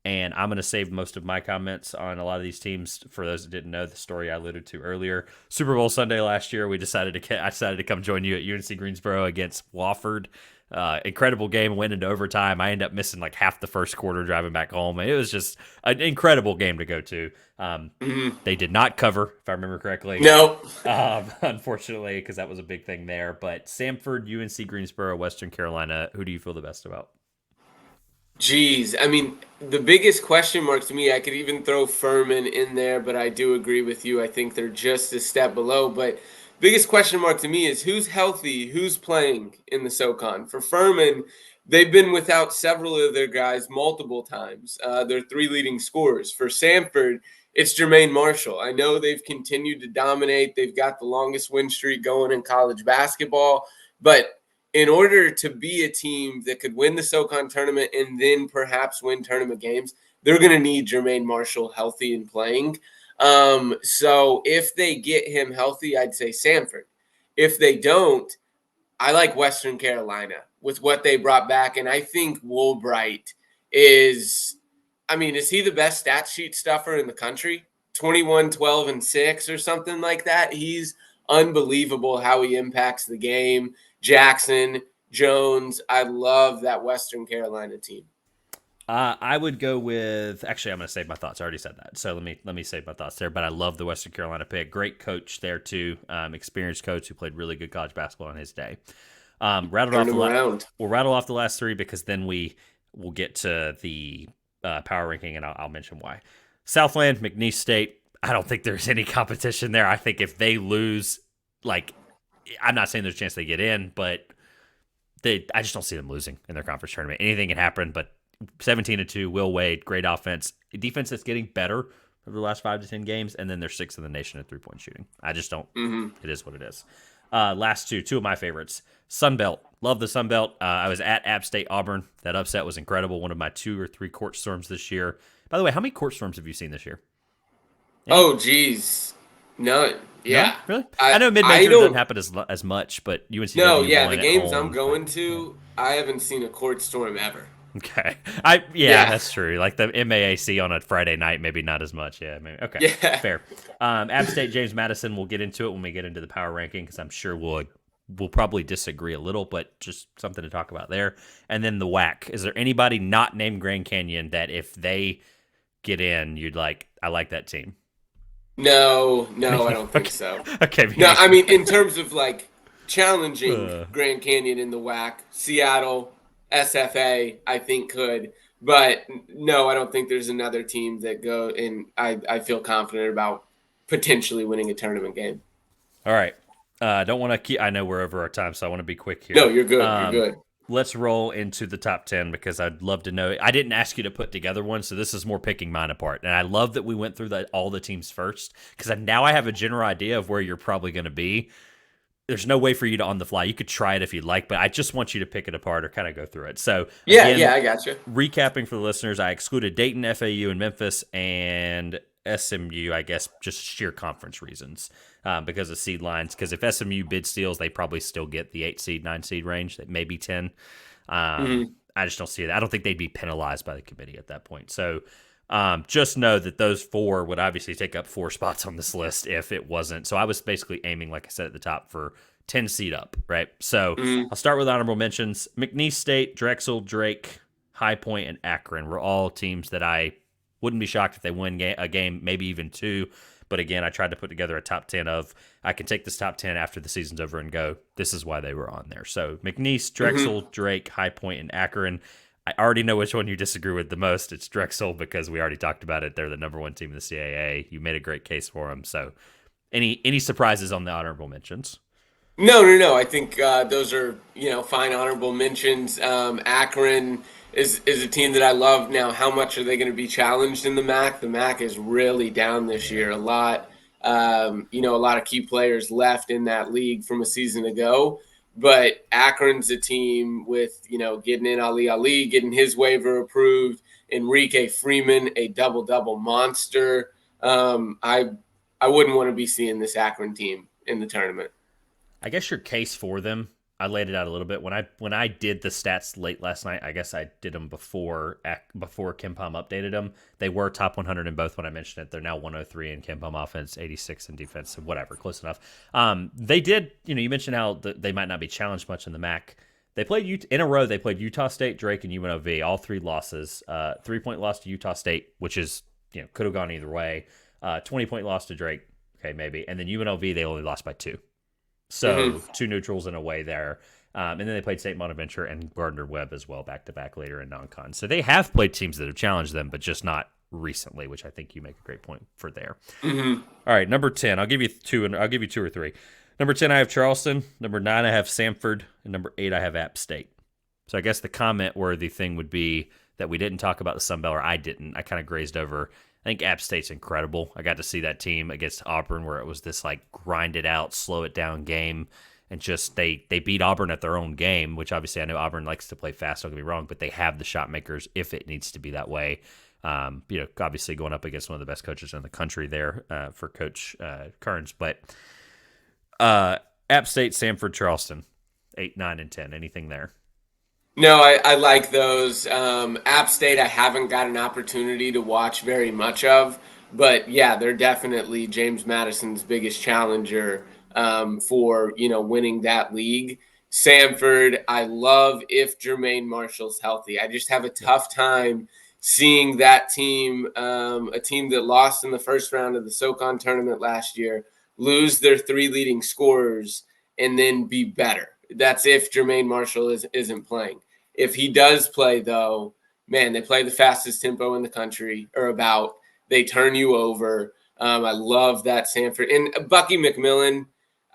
Speaker 1: And I'm going to save most of my comments on a lot of these teams for those that didn't know the story I alluded to earlier. Super Bowl Sunday last year, I decided to come join you at UNC Greensboro against Wofford. Incredible game, went into overtime. I ended up missing like half the first quarter driving back home. It was just an incredible game to go to. They did not cover, if I remember correctly.
Speaker 2: No.
Speaker 1: Unfortunately, because that was a big thing there. But Samford, UNC Greensboro, Western Carolina, who do you feel the best about?
Speaker 2: Geez, I mean, the biggest question mark to me, I could even throw Furman in there, but I do agree with you. I think they're just a step below. But biggest question mark to me is who's healthy, who's playing in the SoCon. For Furman, they've been without several of their guys multiple times. Their three leading scorers. For Samford, it's Jermaine Marshall. I know they've continued to dominate. They've got the longest win streak going in college basketball, but in order to be a team that could win the SoCon tournament and then perhaps win tournament games, they're going to need Jermaine Marshall healthy and playing. So if they get him healthy, I'd say Samford. If they don't, I like Western Carolina with what they brought back. And I think Woolbright is, I mean, is he the best stat sheet stuffer in the country? 21, 12, and 6 or something like that. He's unbelievable how he impacts the game. Jackson, Jones. I love that Western Carolina team.
Speaker 1: I would go with. Actually, I'm going to save my thoughts. I already said that, so let me save my thoughts there. But I love the Western Carolina pick. Great coach there too. Experienced coach who played really good college basketball in his day. We'll rattle off the last three because then we'll get to the power ranking and I'll mention why. Southland, McNeese State. I don't think there's any competition there. I think if they lose, like, I'm not saying there's a chance they get in, but I just don't see them losing in their conference tournament. Anything can happen, but 17-2, Will Wade, great offense. Defense that's getting better over the last 5 to 10 games, and then they're 6th in the nation at three-point shooting. I just don't. It is what it is. Last two of my favorites. Sun Belt. Love the Sun Belt. I was at App State Auburn. That upset was incredible. One of my 2 or 3 court storms this year. By the way, how many court storms have you seen this year?
Speaker 2: Any? Oh, geez. None. Yeah.
Speaker 1: No? Really? I know mid-major doesn't happen as much, but UNCW.
Speaker 2: No, yeah, the games I'm going to, I haven't seen a court storm ever.
Speaker 1: Okay. That's true. Like the MAAC on a Friday night, maybe not as much. Yeah, maybe. Okay. Yeah. Fair. App State, James Madison, we'll get into it when we get into the power ranking because I'm sure we'll probably disagree a little, but just something to talk about there. And then the WAC. Is there anybody not named Grand Canyon that if they get in, you'd like, I like that team?
Speaker 2: No, I don't think so.
Speaker 1: Okay.
Speaker 2: No, I mean, in terms of like challenging Grand Canyon in the WAC, Seattle, SFA, I think could, but no, I don't think there's another team that go and I feel confident about potentially winning a tournament game.
Speaker 1: All right. Don't want to keep, I know we're over our time, so I want to be quick here.
Speaker 2: No, you're good. You're good.
Speaker 1: Let's roll into the top 10 because I'd love to know. I didn't ask you to put together one, so this is more picking mine apart. And I love that we went through all the teams first because now I have a general idea of where you're probably going to be. There's no way for you to on the fly. You could try it if you'd like, but I just want you to pick it apart or kind of go through it. So
Speaker 2: I got you.
Speaker 1: Recapping for the listeners, I excluded Dayton, FAU, and Memphis, and SMU, I guess, just sheer conference reasons because of seed lines. Because if SMU bid steals, they probably still get the 8 seed, 9 seed range, maybe 10. I just don't see that. I don't think they'd be penalized by the committee at that point. So just know that those 4 would obviously take up 4 spots on this list if it wasn't. So I was basically aiming, like I said at the top, for 10 seed up, right? So I'll start with honorable mentions. McNeese State, Drexel, Drake, High Point, and Akron were all teams that I wouldn't be shocked if they win a game, maybe even 2. But again, I tried to put together a top 10 of, I can take this top 10 after the season's over and go, this is why they were on there. So McNeese, Drexel, Drake, High Point, and Akron. I already know which one you disagree with the most. It's Drexel because we already talked about it. They're the number 1 team in the CAA. You made a great case for them. So any surprises on the honorable mentions?
Speaker 2: No. I think those are, fine honorable mentions. Akron is a team that I love. Now, how much are they going to be challenged in the MAC? The MAC is really down this year. A lot of key players left in that league from a season ago. But Akron's a team with, getting in Ali, getting his waiver approved, Enrique Freeman, a double-double monster. I wouldn't want to be seeing this Akron team in the tournament.
Speaker 1: I guess your case for them, I laid it out a little bit when I did the stats late last night. I guess I did them before Kim Pom updated them. They were top 100 in both when I mentioned it. They're now 103 in Kim Pom offense, 86 in defense, so whatever, close enough. They did, you mentioned how they might not be challenged much in the MAC. They played in a row. They played Utah State, Drake, and UNLV. All three losses. 3-point loss to Utah State, which is could have gone either way. 20-point loss to Drake. Okay, maybe. And then UNLV, they only lost by 2. So two neutrals in a way there. And then they played St. Bonaventure and Gardner Webb as well back to back later in non-con. So they have played teams that have challenged them, but just not recently, which I think you make a great point for there. All right, number 10. I'll give you 2 or 3. Number 10, I have Charleston. Number 9, I have Samford. And number 8, I have App State. So I guess the comment-worthy thing would be that we didn't talk about the Sun Belt, or I didn't. I kind of grazed over. I think App State's incredible. I got to see that team against Auburn where it was this like grind it out, slow it down game. And just they beat Auburn at their own game, which obviously I know Auburn likes to play fast, don't get me wrong, but they have the shot makers if it needs to be that way. Obviously going up against one of the best coaches in the country there for Coach Kearns. But App State, Samford, Charleston, 8, 9, and 10. Anything there?
Speaker 2: No, I like those. App State, I haven't got an opportunity to watch very much of, but yeah, they're definitely James Madison's biggest challenger for winning that league. Samford, I love if Jermaine Marshall's healthy. I just have a tough time seeing that team, a team that lost in the first round of the SoCon tournament last year, lose their 3 leading scorers and then be better. That's if Jermaine Marshall isn't playing. If he does play, though, man, they play the fastest tempo in the country, or about. They turn you over. I love that Samford. And Bucky McMillan,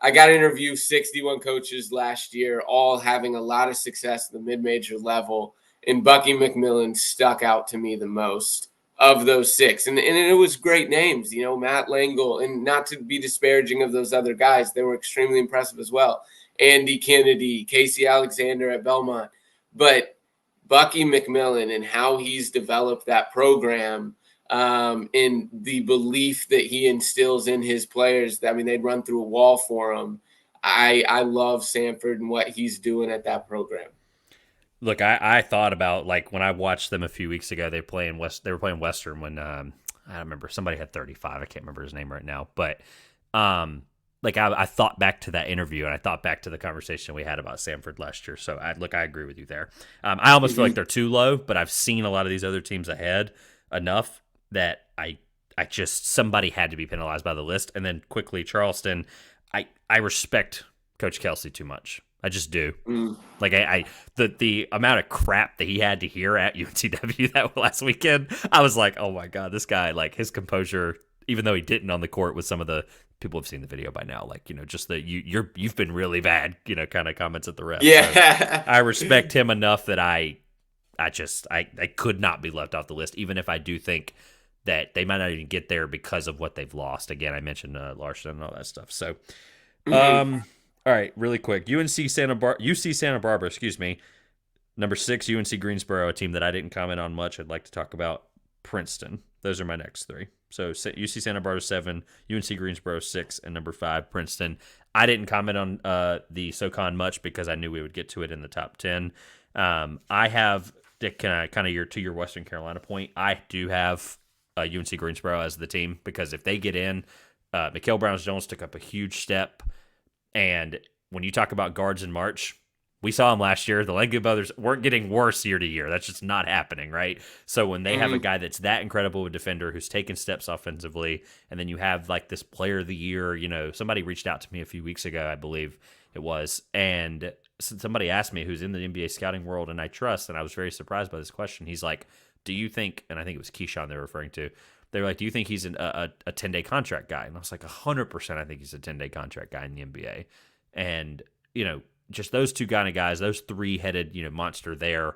Speaker 2: I got to interview 61 coaches last year, all having a lot of success at the mid-major level. And Bucky McMillan stuck out to me the most of those 6. And it was great names, Matt Langle. And not to be disparaging of those other guys, they were extremely impressive as well. Andy Kennedy, Casey Alexander at Belmont. But Bucky McMillan and how he's developed that program, and the belief that he instills in his players, they'd run through a wall for him. I love Samford and what he's doing at that program.
Speaker 1: Look, I thought about, like, when I watched them a few weeks ago, they were playing Western when I remember somebody had 35. I can't remember his name right now, but I thought back to that interview and I thought back to the conversation we had about Samford last year. So I agree with you there. I almost feel like they're too low, but I've seen a lot of these other teams ahead enough that I just, somebody had to be penalized by the list. And then quickly, Charleston, I respect Coach Kelsey too much. I just do. Like the amount of crap that he had to hear at UNCW that last weekend, I was like, oh my God, this guy, like, his composure, even though he didn't on the court with some of the people have seen the video by now, like, just that you've been really bad, kind of comments at the ref.
Speaker 2: Yeah.
Speaker 1: So I respect him enough that I could not be left off the list, even if I do think that they might not even get there because of what they've lost. Again, I mentioned Larson and all that stuff. So, all right, really quick. UC Santa Barbara, excuse me. Number 6, UNC Greensboro, a team that I didn't comment on much. I'd like to talk about Princeton. Those are my next 3. So UC Santa Barbara 7, UNC Greensboro 6, and number 5, Princeton. I didn't comment on the SoCon much because I knew we would get to it in the top 10. I have, kind of to your Western Carolina point, I do have UNC Greensboro as the team because if they get in, Mikhail Browns-Jones took up a huge step. And when you talk about guards in March, we saw them last year. The Langley brothers weren't getting worse year to year. That's just not happening, right? So when they have a guy that's that incredible of a defender who's taken steps offensively, and then you have like this player of the year, somebody reached out to me a few weeks ago, I believe it was, and somebody asked me who's in the NBA scouting world and I trust, and I was very surprised by this question. He's like, do you think, and I think it was Keyshawn they were referring to, they were like, do you think he's a 10-day contract guy? And I was like, 100% I think he's a 10-day contract guy in the NBA. And, just those two kind of guys, those 3-headed, monster there,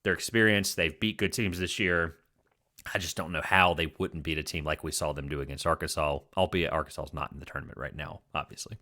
Speaker 1: their experience, they've beat good teams this year. I just don't know how they wouldn't beat a team like we saw them do against Arkansas, albeit Arkansas is not in the tournament right now, obviously.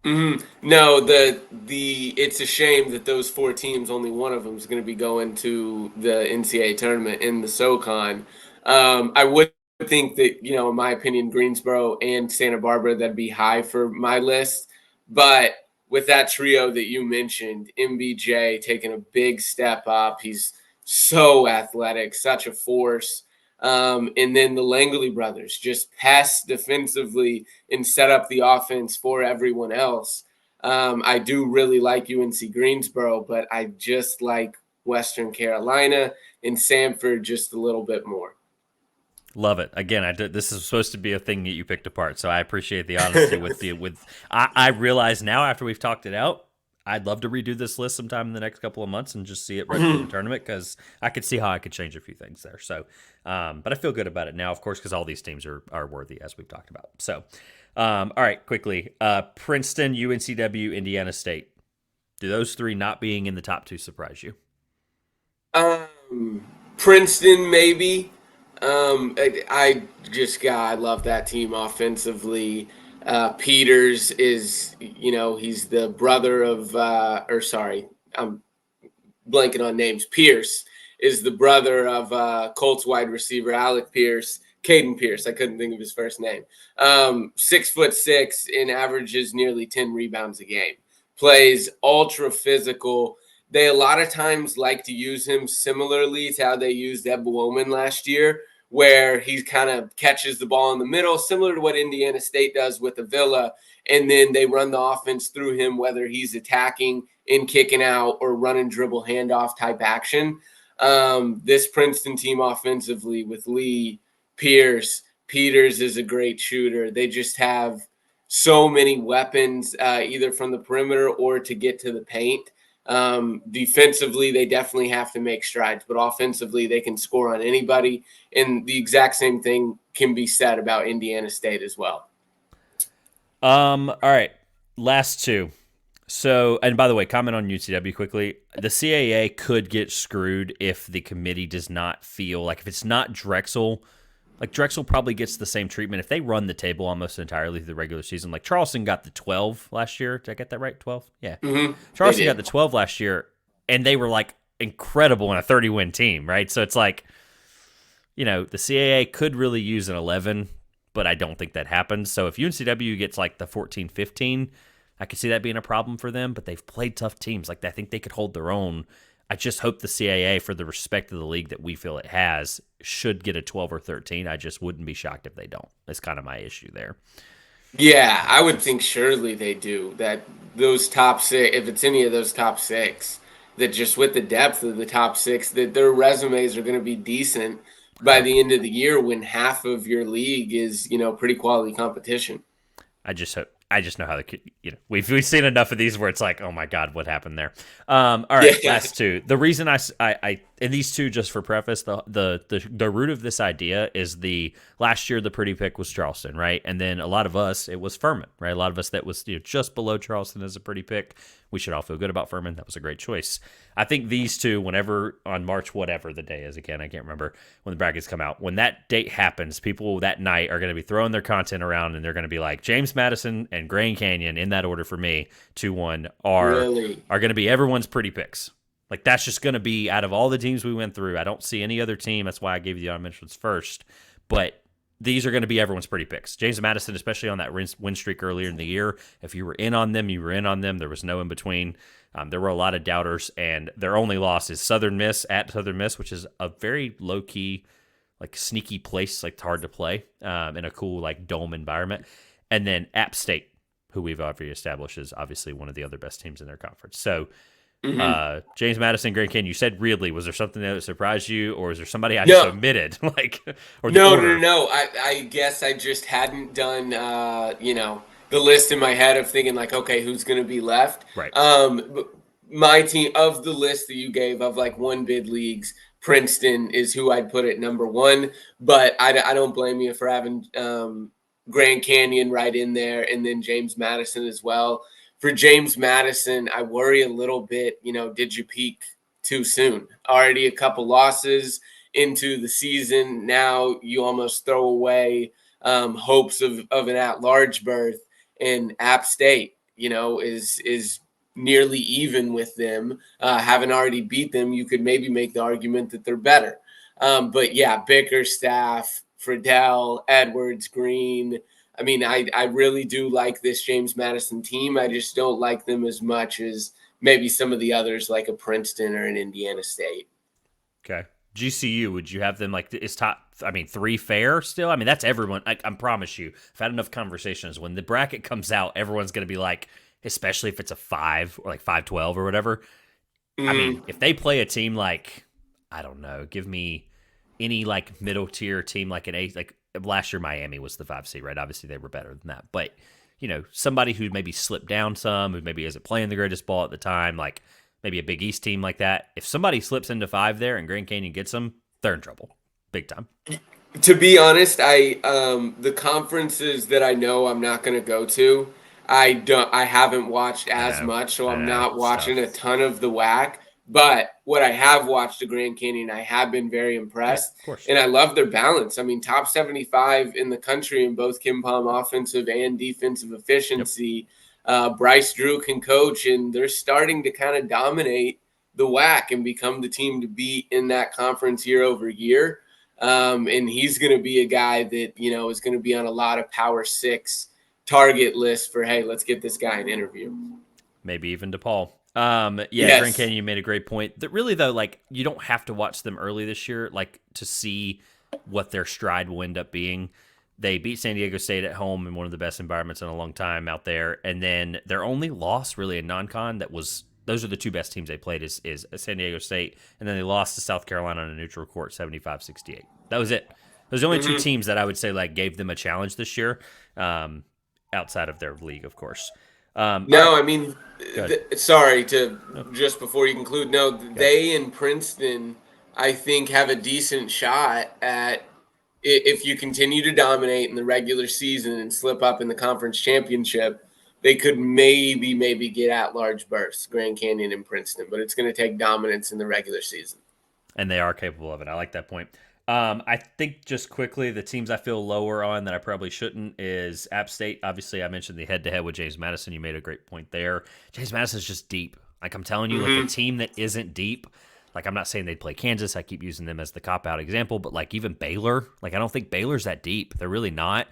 Speaker 2: No, it's a shame that those 4 teams, only one of them is going to be going to the NCAA tournament in the SoCon. I would think that, in my opinion, Greensboro and Santa Barbara, that'd be high for my list. But with that trio that you mentioned, MBJ taking a big step up. He's so athletic, such a force. And then the Langley brothers just pass defensively and set up the offense for everyone else. I do really like UNC Greensboro, but I just like Western Carolina and Samford just a little bit more.
Speaker 1: Love it. Again, this is supposed to be a thing that you picked apart, so I appreciate the honesty I realize now after we've talked it out, I'd love to redo this list sometime in the next couple of months and just see it right through the tournament, because I could see how I could change a few things there. So, but I feel good about it now, of course, because all these teams are worthy, as we've talked about. So, all right, quickly, Princeton, UNCW, Indiana State. Do those three not being in the top two surprise you?
Speaker 2: Princeton, maybe. I love that team offensively. Peters is, he's the brother of, I'm blanking on names. Pierce is the brother of Colts wide receiver Alec Pierce, Caden Pierce. I couldn't think of his first name. 6'6" and averages nearly 10 rebounds a game. Plays ultra physical. They a lot of times like to use him similarly to how they used Ed Bowman last year, where he kind of catches the ball in the middle, similar to what Indiana State does with Avila, and then they run the offense through him, whether he's attacking and kicking out or running dribble handoff type action. This Princeton team offensively with Lee, Pierce, Peters is a great shooter. They just have so many weapons, either from the perimeter or to get to the paint. Defensively, they definitely have to make strides, but offensively, they can score on anybody. And the exact same thing can be said about Indiana State as well.
Speaker 1: All right, last two. So, and by the way, comment on UCW quickly. The CAA could get screwed if the committee does not feel like, if it's not Drexel, like Drexel probably gets the same treatment if they run the table almost entirely through the regular season. Like Charleston got the 12 last year. Did I get that right? 12? Yeah.
Speaker 2: Mm-hmm.
Speaker 1: Charleston got the 12 last year, and they were like incredible in a 30-win team, right? So it's like, the CAA could really use an 11, but I don't think that happens. So if UNCW gets like the 14-15, I could see that being a problem for them, but they've played tough teams. Like, I think they could hold their own. I just hope the CAA, for the respect of the league that we feel it has, should get a 12 or 13. I just wouldn't be shocked if they don't. That's kind of my issue there.
Speaker 2: Yeah, I would think surely they do. That those top six, if it's any of those top six, that just with the depth of the top six, that their resumes are going to be decent by the end of the year when half of your league is, pretty quality competition.
Speaker 1: I just know how we've seen enough of these where it's like, oh my God, what happened there? All right, yeah. Last two. The reason I and these two, just for preface, the root of this idea is the last year the pretty pick was Charleston, right? And then a lot of us, it was Furman, right? A lot of us that was just below Charleston as a pretty pick. We should all feel good about Furman. That was a great choice. I think these two, whenever on March, whatever the day is, again, I can't remember when the brackets come out. When that date happens, people that night are going to be throwing their content around, and they're going to be like, James Madison and Grand Canyon, in that order for me, 2-1, are going to be everyone's pretty picks. Like, that's just going to be, out of all the teams we went through, I don't see any other team. That's why I gave you the honorable mentions first. But these are going to be everyone's pretty picks. James Madison, especially on that win streak earlier in the year, if you were in on them, you were in on them. There was no in between. There were a lot of doubters, and their only loss is Southern Miss at Southern Miss, which is a very low-key, like, sneaky place, like, hard to play in a cool, like, dome environment. And then App State, who we've already established is obviously one of the other best teams in their conference. So, James Madison, Grand Canyon, you said Ridley. Was there something that surprised you, or is there somebody I just omitted?
Speaker 2: No. I guess I just hadn't done, the list in my head of thinking like, okay, who's going to be left?
Speaker 1: Right.
Speaker 2: My team, of the list that you gave of like one bid leagues, Princeton is who I'd put at number one. But I don't blame you for having Grand Canyon right in there, and then James Madison as well. For James Madison, I worry a little bit, did you peak too soon? Already a couple losses into the season. Now you almost throw away hopes of an at-large berth. And App State, is nearly even with them. Haven't already beat them. You could maybe make the argument that they're better. But yeah, Bickerstaff, Friedel, Edwards, Green, I mean, I really do like this James Madison team. I just don't like them as much as maybe some of the others, like a Princeton or an Indiana State.
Speaker 1: Okay. GCU, would you have them like is top? I mean, 3 fair still. I mean, that's everyone. I promise you, I've had enough conversations. When the bracket comes out, everyone's going to be like, especially if it's a 5 or like 5-12 or whatever. I mean, if they play a team like, I don't know, give me any like middle tier team like an 8, like last year Miami was the 5 seed, right? Obviously they were better than that, but somebody who maybe slipped down some, who maybe isn't playing the greatest ball at the time, like maybe a Big East team like that. If somebody slips into 5 there and Grand Canyon gets them, they're in trouble, big time.
Speaker 2: To be honest, I the conferences that I know I'm not going to go to, I haven't watched as much, so
Speaker 1: I
Speaker 2: I'm
Speaker 1: know,
Speaker 2: not
Speaker 1: it's
Speaker 2: watching
Speaker 1: tough.
Speaker 2: a ton of the WAC. But what I have watched the Grand Canyon, I have been very
Speaker 1: Yeah,
Speaker 2: impressed,
Speaker 1: of course.
Speaker 2: and I love their balance. I mean, top 75 in the country in both Kim Palm offensive and defensive
Speaker 1: Yep.
Speaker 2: efficiency. Bryce Drew can coach, and they're starting to kind of dominate the WAC and become the team to beat in that conference year over year. And he's going to be a guy that, is going to be on a lot of Power 6 target lists for, hey, let's get this guy an interview.
Speaker 1: Maybe even DePaul. Yeah, Grand
Speaker 2: Yes.
Speaker 1: Canyon made a great point. That really though, like you don't have to watch them early this year, like to see what their stride will end up being. They beat San Diego State at home in one of the best environments in a long time out there, and then their only loss really in non-con that was those are the 2 best teams they played is San Diego State, and then they lost to South Carolina on a neutral court 75-68. That was it. Those are the only 2 teams that I would say like gave them a challenge this year, outside of their league, of course. All right,
Speaker 2: No, I mean,
Speaker 1: go ahead.
Speaker 2: sorry to
Speaker 1: No,
Speaker 2: just before you conclude. No,
Speaker 1: go ahead.
Speaker 2: they and Princeton, I think, have a decent shot at if you continue to dominate in the regular season and slip up in the conference championship. They could maybe get at large bursts, Grand Canyon and Princeton, but it's going to take dominance in the regular season.
Speaker 1: And they are capable of it. I like that point. I think just quickly, the teams I feel lower on that I probably shouldn't is App State. Obviously, I mentioned the head-to-head with James Madison. You made a great point there. James Madison's just deep. Like I'm telling you, like a team that isn't deep. Like I'm not saying they'd play Kansas. I keep using them as the cop-out example, but like even Baylor, like I don't think Baylor's that deep. They're really not.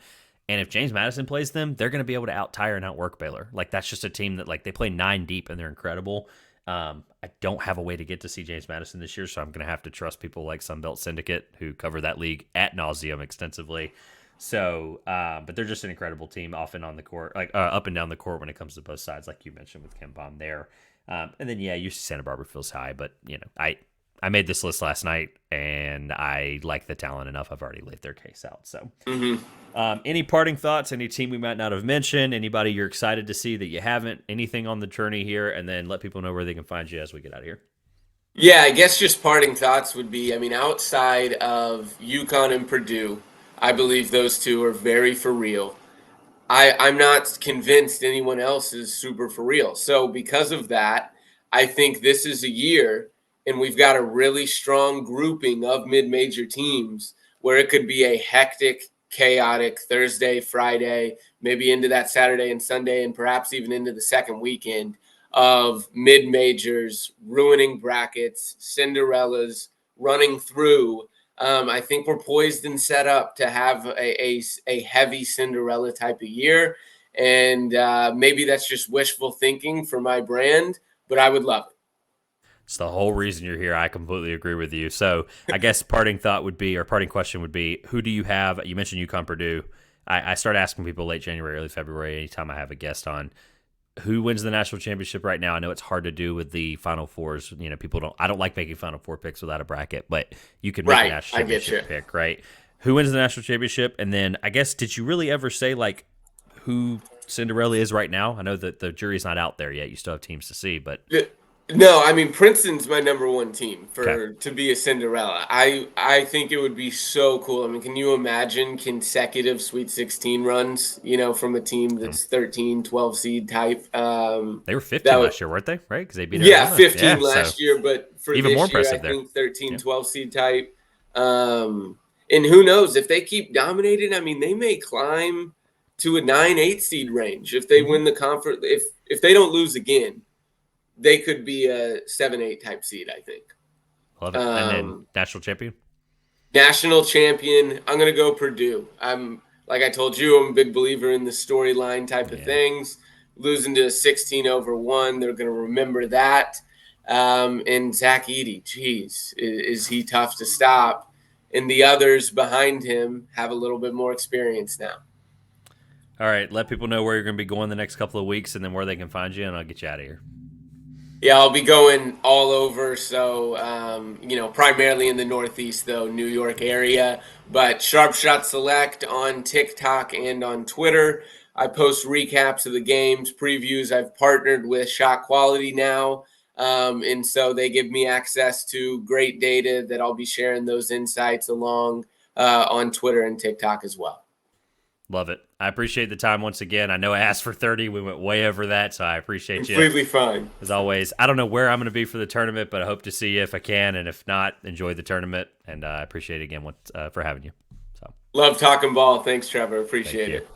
Speaker 1: And if James Madison plays them, they're going to be able to out-tire and outwork Baylor. Like that's just a team that like they play 9 deep and they're incredible. I don't have a way to get to see James Madison this year, so I'm going to have to trust people like Sunbelt Syndicate who cover that league at nauseum extensively. So, but they're just an incredible team, often on the court, like up and down the court when it comes to both sides, like you mentioned with Ken Palm there. And then UC Santa Barbara feels high, but I made this list last night and I like the talent enough. I've already laid their case out. So, any parting thoughts? Any team we might not have mentioned? Anybody you're excited to see that you haven't? Anything on the journey here? And then let people know where they can find you as we get out of here.
Speaker 2: Yeah, I guess just parting thoughts would be, I mean, outside of UConn and Purdue, I believe those 2 are very for real. I'm not convinced anyone else is super for real. So because of that, I think this is a year, and we've got a really strong grouping of mid-major teams where it could be a hectic, chaotic Thursday, Friday, maybe into that Saturday and Sunday, and perhaps even into the second weekend of mid-majors ruining brackets, Cinderellas running through. I think we're poised and set up to have a heavy Cinderella type of year. And maybe that's just wishful thinking for my brand, but I would love it.
Speaker 1: It's the whole reason you're here. I completely agree with you. So I guess parting thought would be, or parting question would be, who do you have? You mentioned UConn Purdue. I start asking people late January, early February, anytime I have a guest on. Who wins the national championship right now? I know it's hard to do with the Final Fours. People don't. I don't like making Final Four picks without a bracket, but you can make a
Speaker 2: Right.
Speaker 1: national
Speaker 2: I get you.
Speaker 1: championship pick, right? Who wins the national championship? And then I guess did you really ever say like who Cinderella is right now? I know that the jury's not out there yet. You still have teams to see, but
Speaker 2: No, I mean Princeton's my number 1 team
Speaker 1: okay.
Speaker 2: to be a Cinderella. I think it would be so cool. I mean, can you imagine consecutive Sweet 16 runs, from a team that's 13, 12 seed type?
Speaker 1: They were
Speaker 2: That
Speaker 1: 15
Speaker 2: would,
Speaker 1: last year, weren't they? Right? Because they beat
Speaker 2: yeah,
Speaker 1: Arizona.
Speaker 2: 15
Speaker 1: Yeah, so
Speaker 2: last year, but for
Speaker 1: even more
Speaker 2: this year, I
Speaker 1: impressive there.
Speaker 2: think 13,
Speaker 1: Yeah.
Speaker 2: 12 seed type. And who knows if they keep dominating? I mean, they may climb to a 9, 8 seed range if they win the conference. If they don't lose again, they could be a 7, 8 type seed, I think.
Speaker 1: Love it. And then national champion?
Speaker 2: National champion, I'm going to go Purdue. like I told you, I'm a big believer in the storyline type of
Speaker 1: Yeah.
Speaker 2: things. Losing to 16-1, they're going to remember that. And Zach Edey, geez, is he tough to stop? And the others behind him have a little bit more experience now.
Speaker 1: All right, let people know where you're going to be going the next couple of weeks and then where they can find you, and I'll get you out of here.
Speaker 2: Yeah, I'll be going all over. So, primarily in the Northeast, though, New York area. But Sharpshot Select on TikTok and on Twitter. I post recaps of the games, previews. I've partnered with Shot Quality now. And so they give me access to great data that I'll be sharing those insights along on Twitter and TikTok as well.
Speaker 1: Love it. I appreciate the time once again. I know I asked for 30. We went way over that, so I appreciate you.
Speaker 2: Completely fine.
Speaker 1: As always, I don't know where I'm going to be for the tournament, but I hope to see you if I can. And if not, enjoy the tournament. And I appreciate it again for having you. So
Speaker 2: Love talking ball. Thanks, Trevor. Appreciate it.